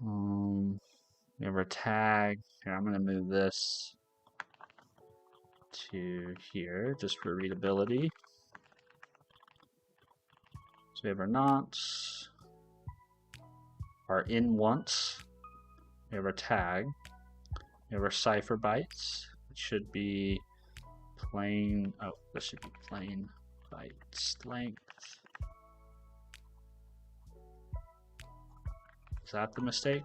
We have our tag. Here, I'm going to move this to here just for readability. So we have our nonce, our in once, we have our tag, we have our cipher bytes. It should be plain, oh, this should be plain bytes length. Is that the mistake?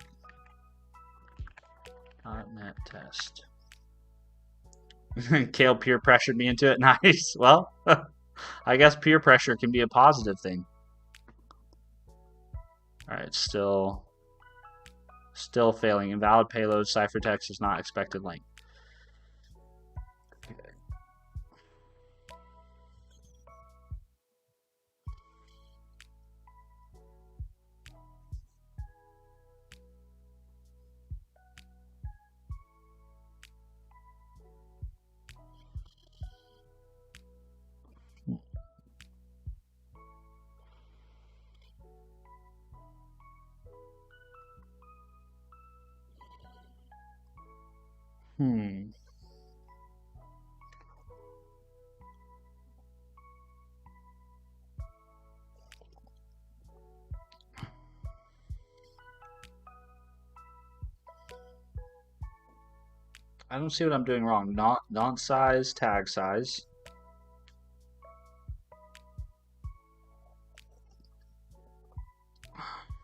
.NET test. Kale peer pressured me into it. Nice. Well, I guess peer pressure can be a positive thing. All right, still failing. Invalid payload. Ciphertext is not expected length. I don't see what I'm doing wrong. Not size, tag size.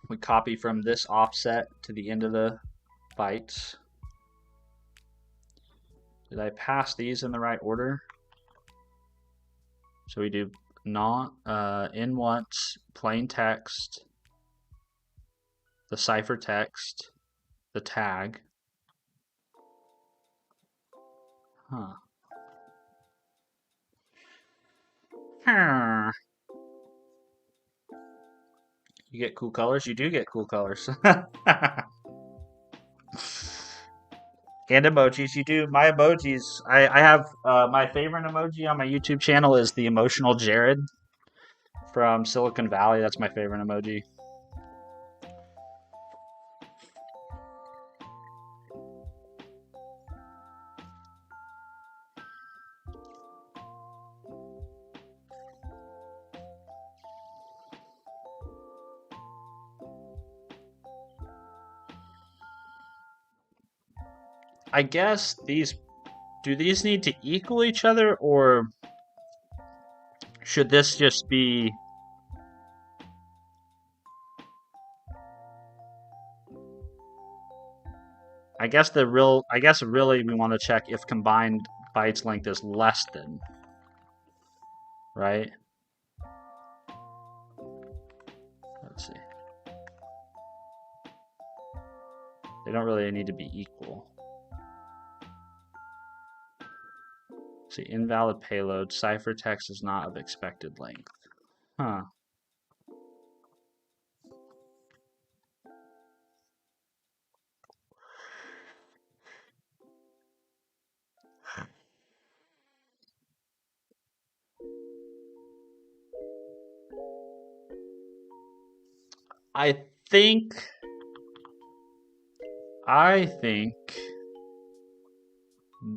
We copy from this offset to the end of the bytes. Did I pass these in the right order? So we do not in once, plain text, the ciphertext, the tag. Huh. You get cool colors? You do get cool colors. And emojis, you do. My emojis, I have my favorite emoji on my YouTube channel is the emotional Jared from Silicon Valley. That's my favorite emoji. I guess do these need to equal each other, or should this just be I guess really we want to check if combined bytes length is less than, right? Let's see. They don't really need to be equal. See, invalid payload, ciphertext is not of expected length. Huh. I think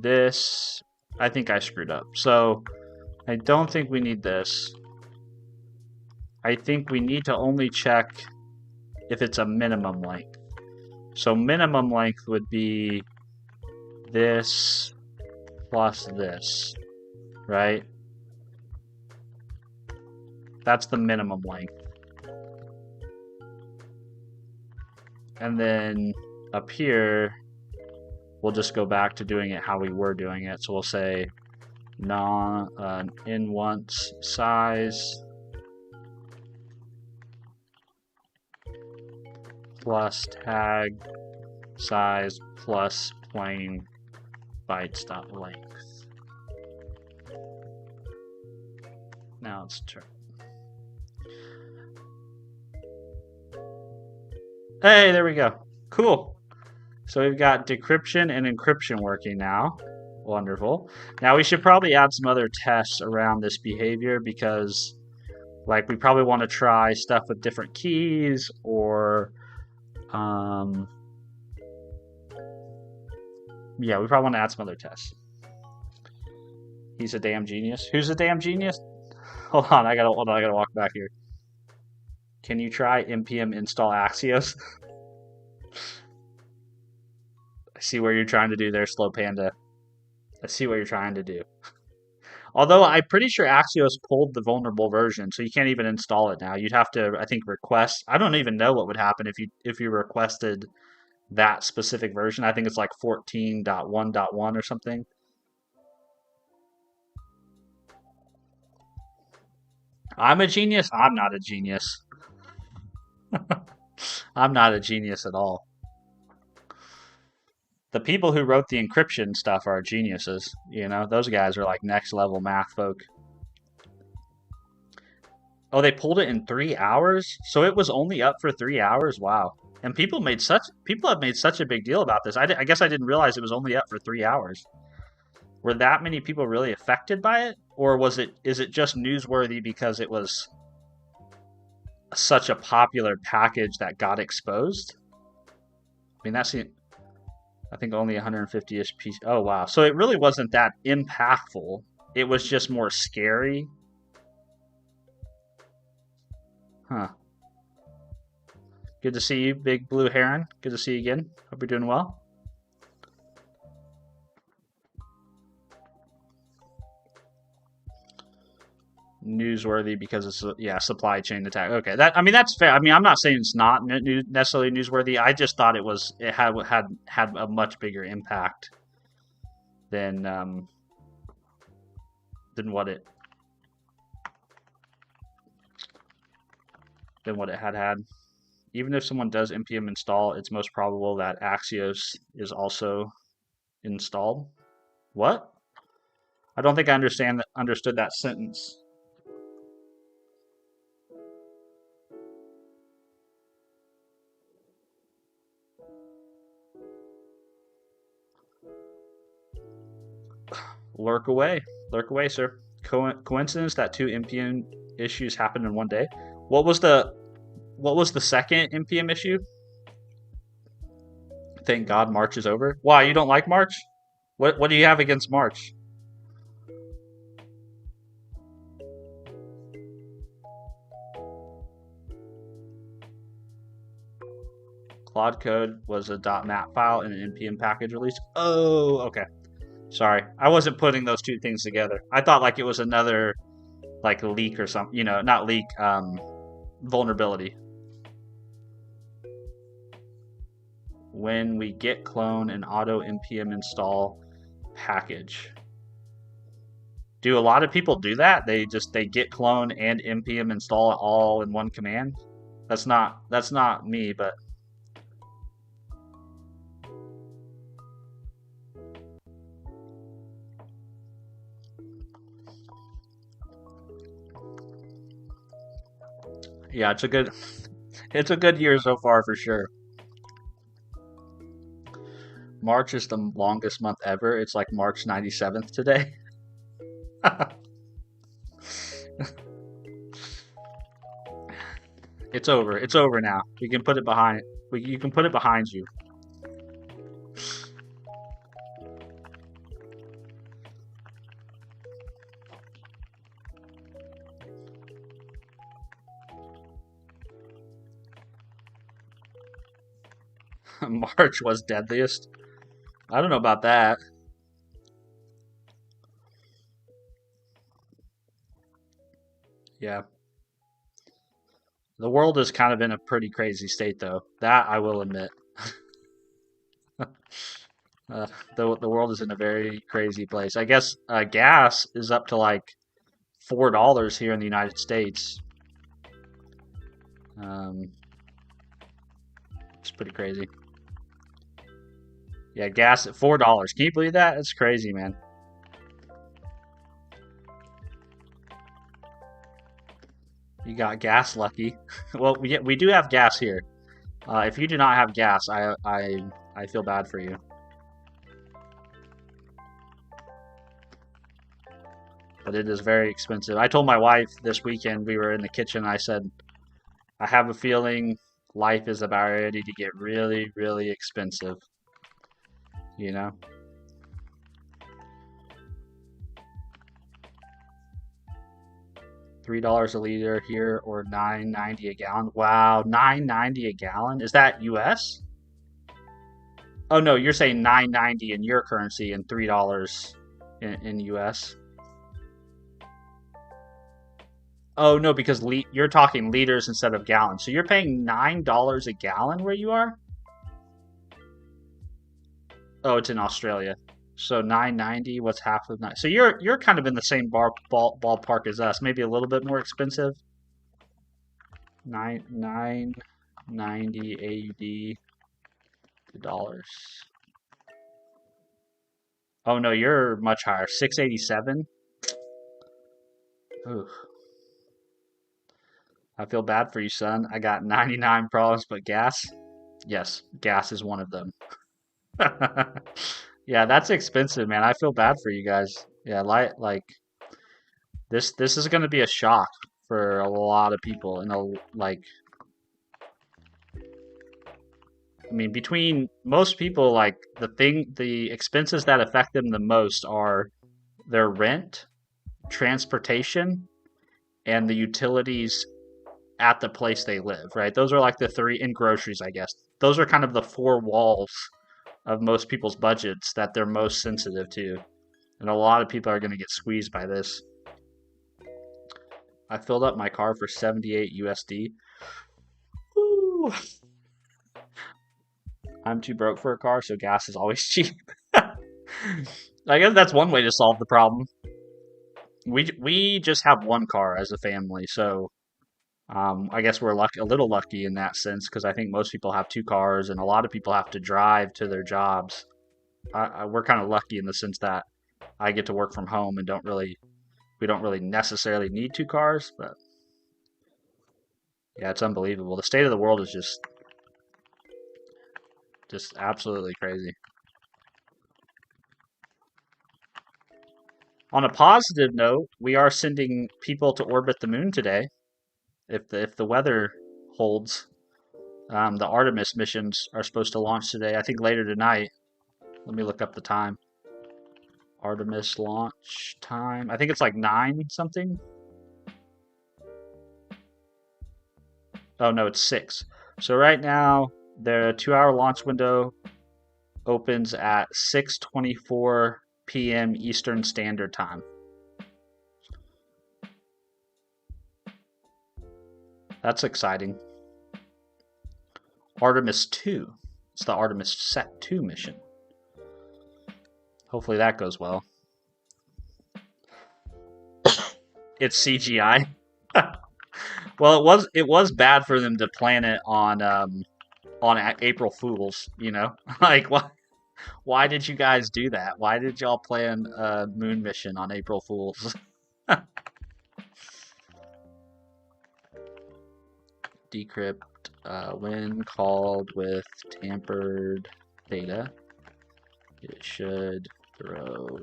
this, I think I screwed up. So I don't think we need this. I think we need to only check if it's a minimum length. So minimum length would be this plus this, right? That's the minimum length. And then up here, we'll just go back to doing it how we were doing it. So we'll say in once size plus tag size plus plain bytes.length. Now it's turn. Hey, there we go. Cool. So we've got decryption and encryption working now. Wonderful. Now we should probably add some other tests around this behavior because, like, we probably want to try stuff with different keys or, yeah, we probably want to add some other tests. He's a damn genius. Who's a damn genius? Hold on, I gotta walk back here. Can you try npm install Axios? I see what you're trying to do there, Slow Panda. I see what you're trying to do. Although I'm pretty sure Axios pulled the vulnerable version, so you can't even install it now. You'd have to, I think, request. I don't even know what would happen if you requested that specific version. I think it's like 14.1.1 or something. I'm a genius? I'm not a genius. I'm not a genius at all. The people who wrote the encryption stuff are geniuses. You know, those guys are like next level math folk. Oh, they pulled it in 3 hours? So it was only up for 3 hours? Wow. And people have made such a big deal about this. I guess I didn't realize it was only up for 3 hours. Were that many people really affected by it? Or is it just newsworthy because it was such a popular package that got exposed? I mean, I think only 150-ish pieces. Oh, wow. So it really wasn't that impactful. It was just more scary. Huh. Good to see you, Big Blue Heron. Good to see you again. Hope you're doing well. newsworthy because it's yeah, supply chain attack. Okay, that I mean that's fair. I mean I'm not saying it's not necessarily newsworthy. I just thought it had a much bigger impact than what it had. Even if someone does npm install, it's most probable that Axios is also installed. What? I don't think I understood that sentence. Lurk away, sir. Coincidence that 2 npm issues happened in one day. What was the second npm issue? Thank God March is over. Why, you don't like March? What do you have against March? Claude code was a .mat file in an npm package release. Oh, okay. Sorry, I wasn't putting those two things together. I thought like it was another like leak or something. You know, not leak, vulnerability. When we git clone and auto npm install package. Do a lot of people do that? They git clone and npm install it all in one command? That's not me, but yeah, it's a good year so far for sure. March is the longest month ever. It's like March 97th today. It's over. It's over now. You can put it behind. You can put it behind you. March was deadliest. I don't know about that. Yeah. The world is kind of in a pretty crazy state, though. That I will admit. The world is in a very crazy place. I guess gas is up to like $4 here in the United States. It's pretty crazy. Yeah, gas at $4. Can you believe that? It's crazy, man. You got gas lucky. Well, we do have gas here. If you do not have gas, I feel bad for you. But it is very expensive. I told my wife this weekend, we were in the kitchen, I said, I have a feeling life is about ready to get really, really expensive. You know? $3 a liter here or $9.90 a gallon. Wow, $9.90 a gallon? Is that US? Oh no, you're saying $9.90 in your currency and $3 in US. Oh no, because you're talking liters instead of gallons. So you're paying $9 a gallon where you are? Oh, it's in Australia. So $9.90. What's half of nine? So you're kind of in the same ballpark as us. Maybe a little bit more expensive. $9.90 AUD to dollars. Oh no, you're much higher. $6.87. Ooh. I feel bad for you, son. I got 99 problems, but gas? Yes, gas is one of them. Yeah, that's expensive, man. I feel bad for you guys. Yeah, like this is going to be a shock for a lot of people, and like I mean, between most people, like the expenses that affect them the most are their rent, transportation, and the utilities at the place they live, right? Those are like the three, in groceries, I guess. Those are kind of the four walls of most people's budgets that they're most sensitive to. And a lot of people are going to get squeezed by this. I filled up my car for 78 USD. Woo. I'm too broke for a car, so gas is always cheap. I guess that's one way to solve the problem. We just have one car as a family, so I guess we're a little lucky in that sense because I think most people have two cars, and a lot of people have to drive to their jobs. We're kind of lucky in the sense that I get to work from home and we don't really necessarily need two cars, but yeah, it's unbelievable. The state of the world is just absolutely crazy. On a positive note, we are sending people to orbit the moon today. If the weather holds, the Artemis missions are supposed to launch today. I think later tonight. Let me look up the time. Artemis launch time. I think it's like 9 something. Oh no, it's 6. So right now, the 2-hour launch window opens at 6:24 p.m. Eastern Standard Time. That's exciting. Artemis 2. It's the Artemis Set 2 mission. Hopefully that goes well. It's CGI. Well, it was bad for them to plan it on April Fools, you know? Like why did you guys do that? Why did y'all plan a moon mission on April Fools? Decrypt when called with tampered data, it should throw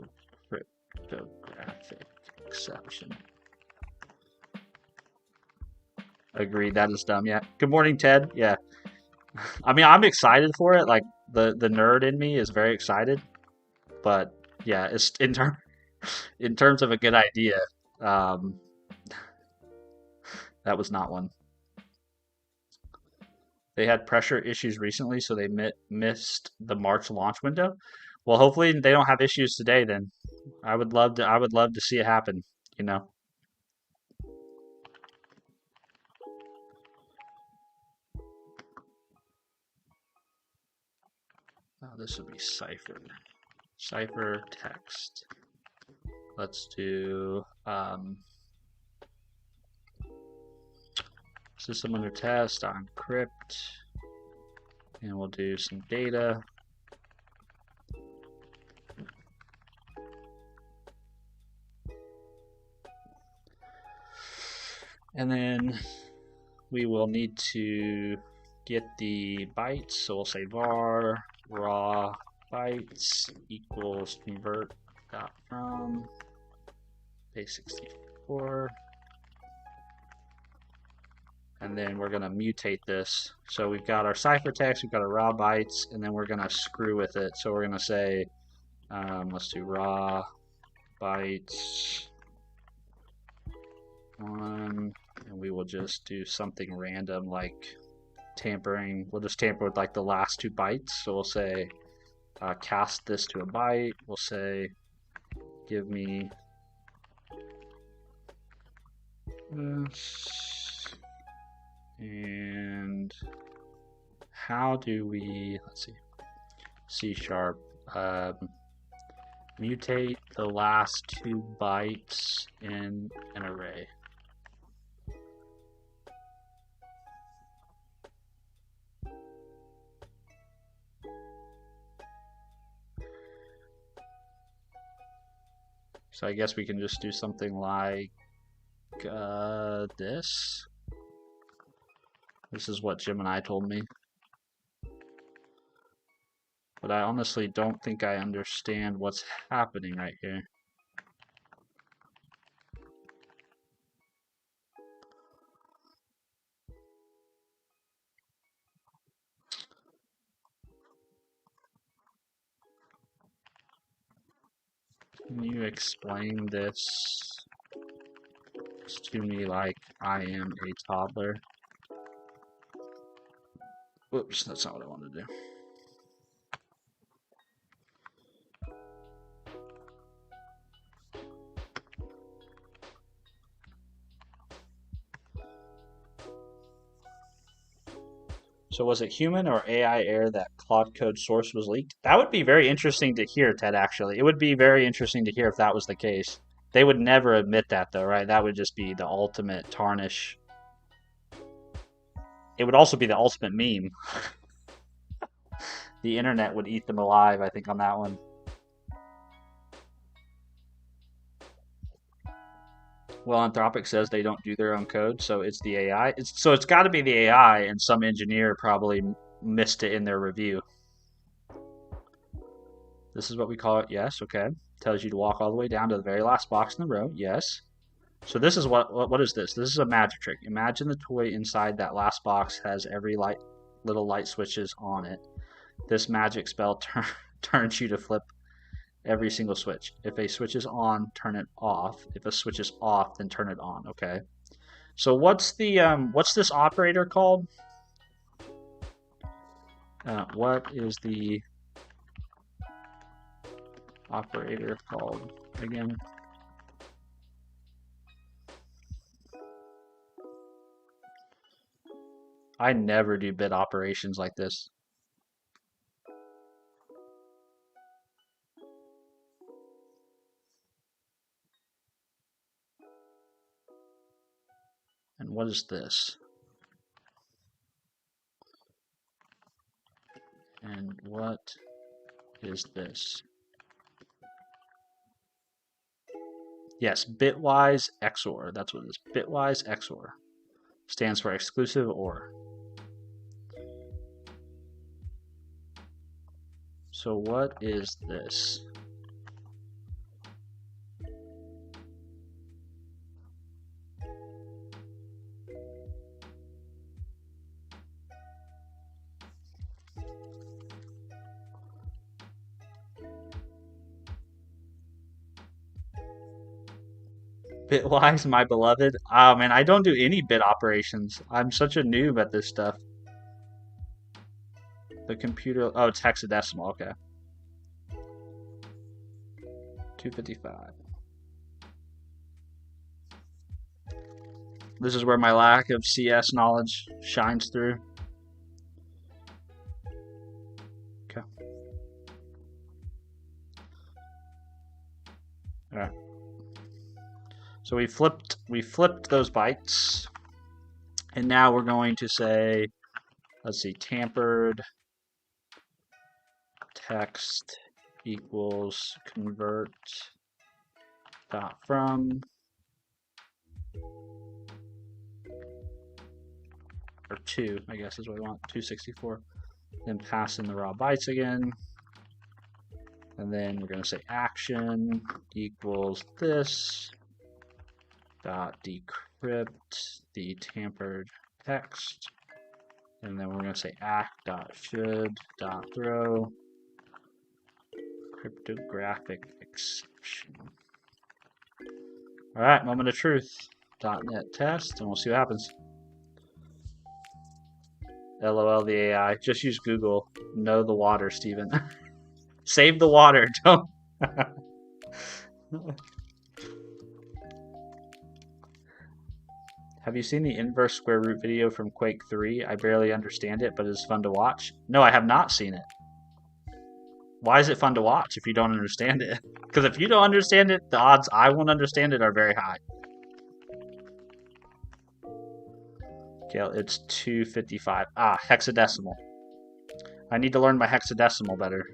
cryptographic exception. Agreed, that is dumb. Yeah. Good morning, Ted. Yeah. I mean, I'm excited for it. Like the nerd in me is very excited, but yeah, it's in terms of a good idea. Um, that was not one. They had pressure issues recently, so they missed the March launch window. Well, hopefully they don't have issues today. Then I would love to see it happen. You know. Oh, this would be cipher. Cipher text. Let's do system under test, encrypt, and we'll do some data. And then we will need to get the bytes, so we'll say var raw bytes equals convert dot from base 64, and then we're going to mutate this. So we've got our ciphertext, we've got our raw bytes, and then we're going to screw with it. So we're going to say let's do raw bytes 1, and we will just do something random like tampering. We'll just tamper with like the last 2 bytes. So we'll say cast this to a byte. We'll say give me this. And how do we, let's see, C#, mutate the last 2 bytes in an array. So I guess we can just do something like this. This is what Gemini told me. But I honestly don't think I understand what's happening right here. Can you explain this to me like I am a toddler? Whoops, that's not what I wanted to do. So was it human or AI error that Claude code source was leaked? That would be very interesting to hear, Ted, actually. It would be very interesting to hear if that was the case. They would never admit that, though, right? That would just be the ultimate tarnish. It would also be the ultimate meme. The internet would eat them alive, I think, on that one. Well, Anthropic says they don't do their own code, so it's the AI. So it's got to be the AI, and some engineer probably missed it in their review. This is what we call it. Yes, okay. Tells you to walk all the way down to the very last box in the row. Yes. So this is what is this? This is a magic trick. Imagine the toy inside that last box has every little light switches on it. This magic spell turns you to flip every single switch. If a switch is on, turn it off. If a switch is off, then turn it on. Okay. So what's this operator called? What is the operator called again? I never do bit operations like this. And what is this? And what is this? Yes, bitwise XOR. That's what it is. Bitwise XOR. Stands for exclusive OR. So what is this? Bitwise, my beloved. Oh man, I don't do any bit operations. I'm such a noob at this stuff. The computer. Oh, it's hexadecimal. Okay. 255. This is where my lack of CS knowledge shines through. Okay. All right. So we flipped those bytes, and now we're going to say, let's see, tampered text equals convert dot from, or 2, I guess is what we want, 264. Then pass in the raw bytes again. And then we're going to say action equals this dot decrypt the tampered text. And then we're going to say act dot should dot throw cryptographic exception. All right, moment of truth. .NET test, and we'll see what happens. LOL the AI. Just use Google. Know the water, Steven. Save the water. Don't. Have you seen the inverse square root video from Quake 3? I barely understand it, but it's fun to watch. No, I have not seen it. Why is it fun to watch if you don't understand it? Because if you don't understand it, the odds I won't understand it are very high. Okay, it's 255. Ah, hexadecimal. I need to learn my hexadecimal better.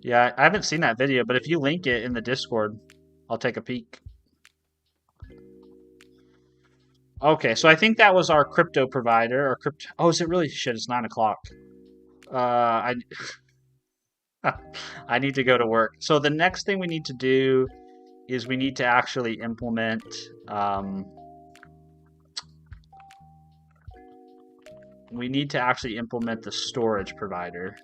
Yeah, I haven't seen that video, but if you link it in the Discord, I'll take a peek. Okay, so I think that was our crypto provider, or crypto. Oh, is it really? Shit, it's 9 o'clock. I I need to go to work. So the next thing we need to do is we need to actually implement the storage provider.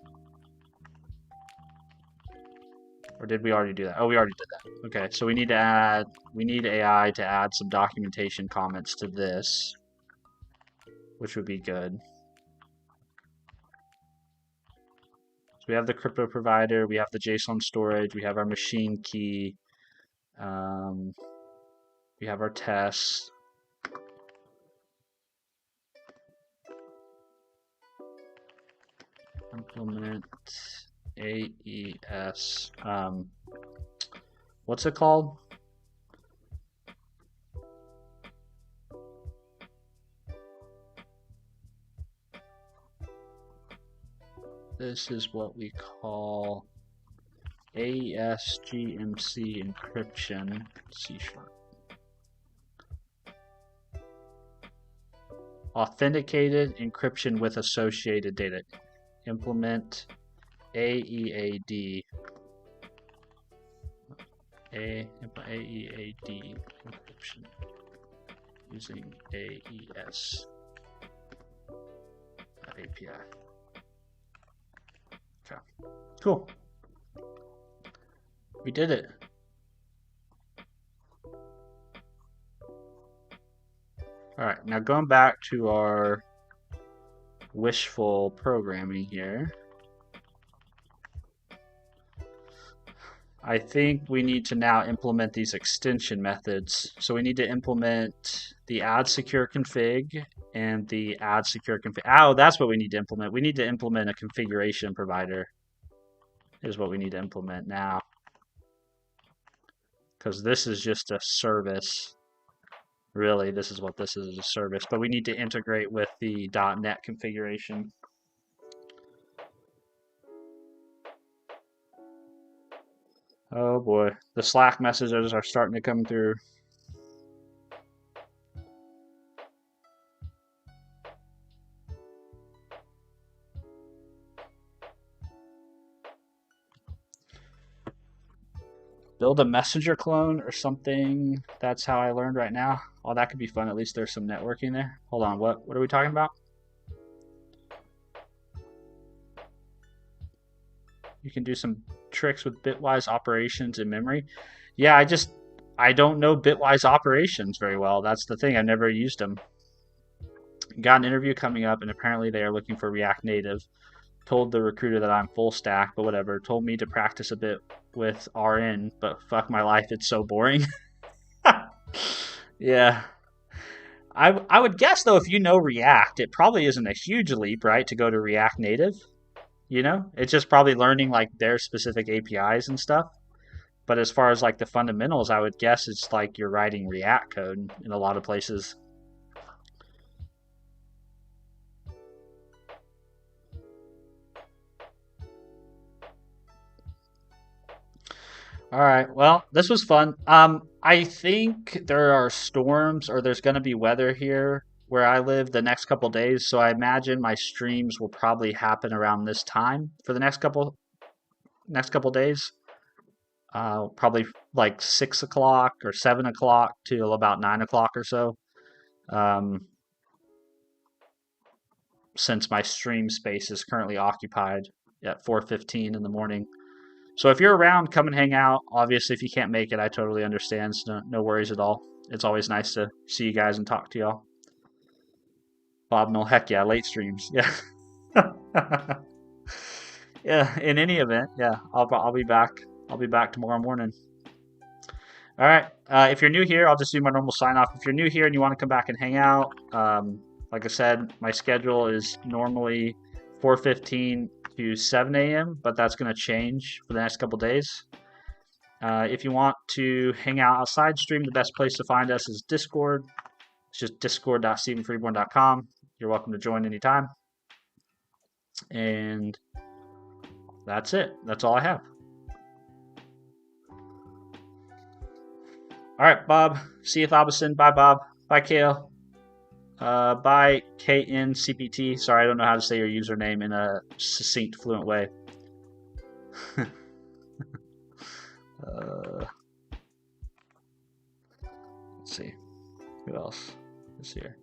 Or did we already do that? Oh, we already did that. Okay, so we need AI to add some documentation comments to this, which would be good. So we have the crypto provider, we have the JSON storage, we have our machine key, we have our tests. Implement AES. What's it called? This is what we call AES-GCM encryption C#. Authenticated encryption with associated data. Implement AEAD. AEAD encryption using AES API. Okay, cool. We did it. All right, now going back to our wishful programming here. I think we need to now implement these extension methods. So we need to implement the add secure config and the add secure config. Oh, that's what we need to implement. We need to implement a configuration provider is what we need to implement now. Because this is just a service. Really, this is what this is, a service. But we need to integrate with the .NET configuration. Oh boy, the Slack messages are starting to come through. Build a messenger clone or something. That's how I learned right now. Oh, that could be fun. At least there's some networking there. Hold on, what are we talking about? You can do some tricks with bitwise operations in memory. Yeah, I don't know bitwise operations very well. That's the thing. I've never used them. Got an interview coming up, and apparently they are looking for React Native. Told the recruiter that I'm full stack, but whatever. Told me to practice a bit with RN, but fuck my life, it's so boring. Yeah. I would guess, though, if you know React, it probably isn't a huge leap, right, to go to React Native. You know, it's just probably learning like their specific APIs and stuff. But as far as like the fundamentals, I would guess it's like you're writing React code in a lot of places. All right, well, this was fun. I think there are storms or there's going to be weather here where I live the next couple days, so I imagine my streams will probably happen around this time for the next couple days. Probably like 6 o'clock or 7 o'clock till about 9 o'clock or so. Since my stream space is currently occupied at 4:15 in the morning. So if you're around, come and hang out. Obviously, if you can't make it, I totally understand. So no worries at all. It's always nice to see you guys and talk to y'all. Bob Mill, heck yeah, late streams. Yeah. Yeah, in any event, yeah, I'll be back. I'll be back tomorrow morning. All right. If you're new here, I'll just do my normal sign off. If you're new here and you want to come back and hang out, like I said, my schedule is normally 4:15 to 7 a.m., but that's going to change for the next couple days. If you want to hang out outside stream, the best place to find us is Discord. It's just discord.stephenfreeborn.com. You're welcome to join anytime. And that's it. That's all I have. All right, Bob. See you, Thobison. Bye, Bob. Bye, Kale. Bye, KNCPT. Sorry, I don't know how to say your username in a succinct, fluent way. Let's see. Who else is here?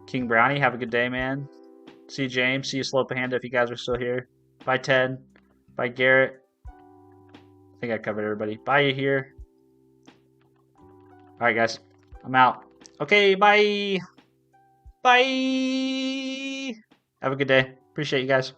King Brownie, have a good day, man. See you, James. See you, Slow Panda, if you guys are still here. Bye, Ted. Bye, Garrett. I think I covered everybody. Bye, you here. All right, guys. I'm out. Okay, bye. Bye. Have a good day. Appreciate you guys.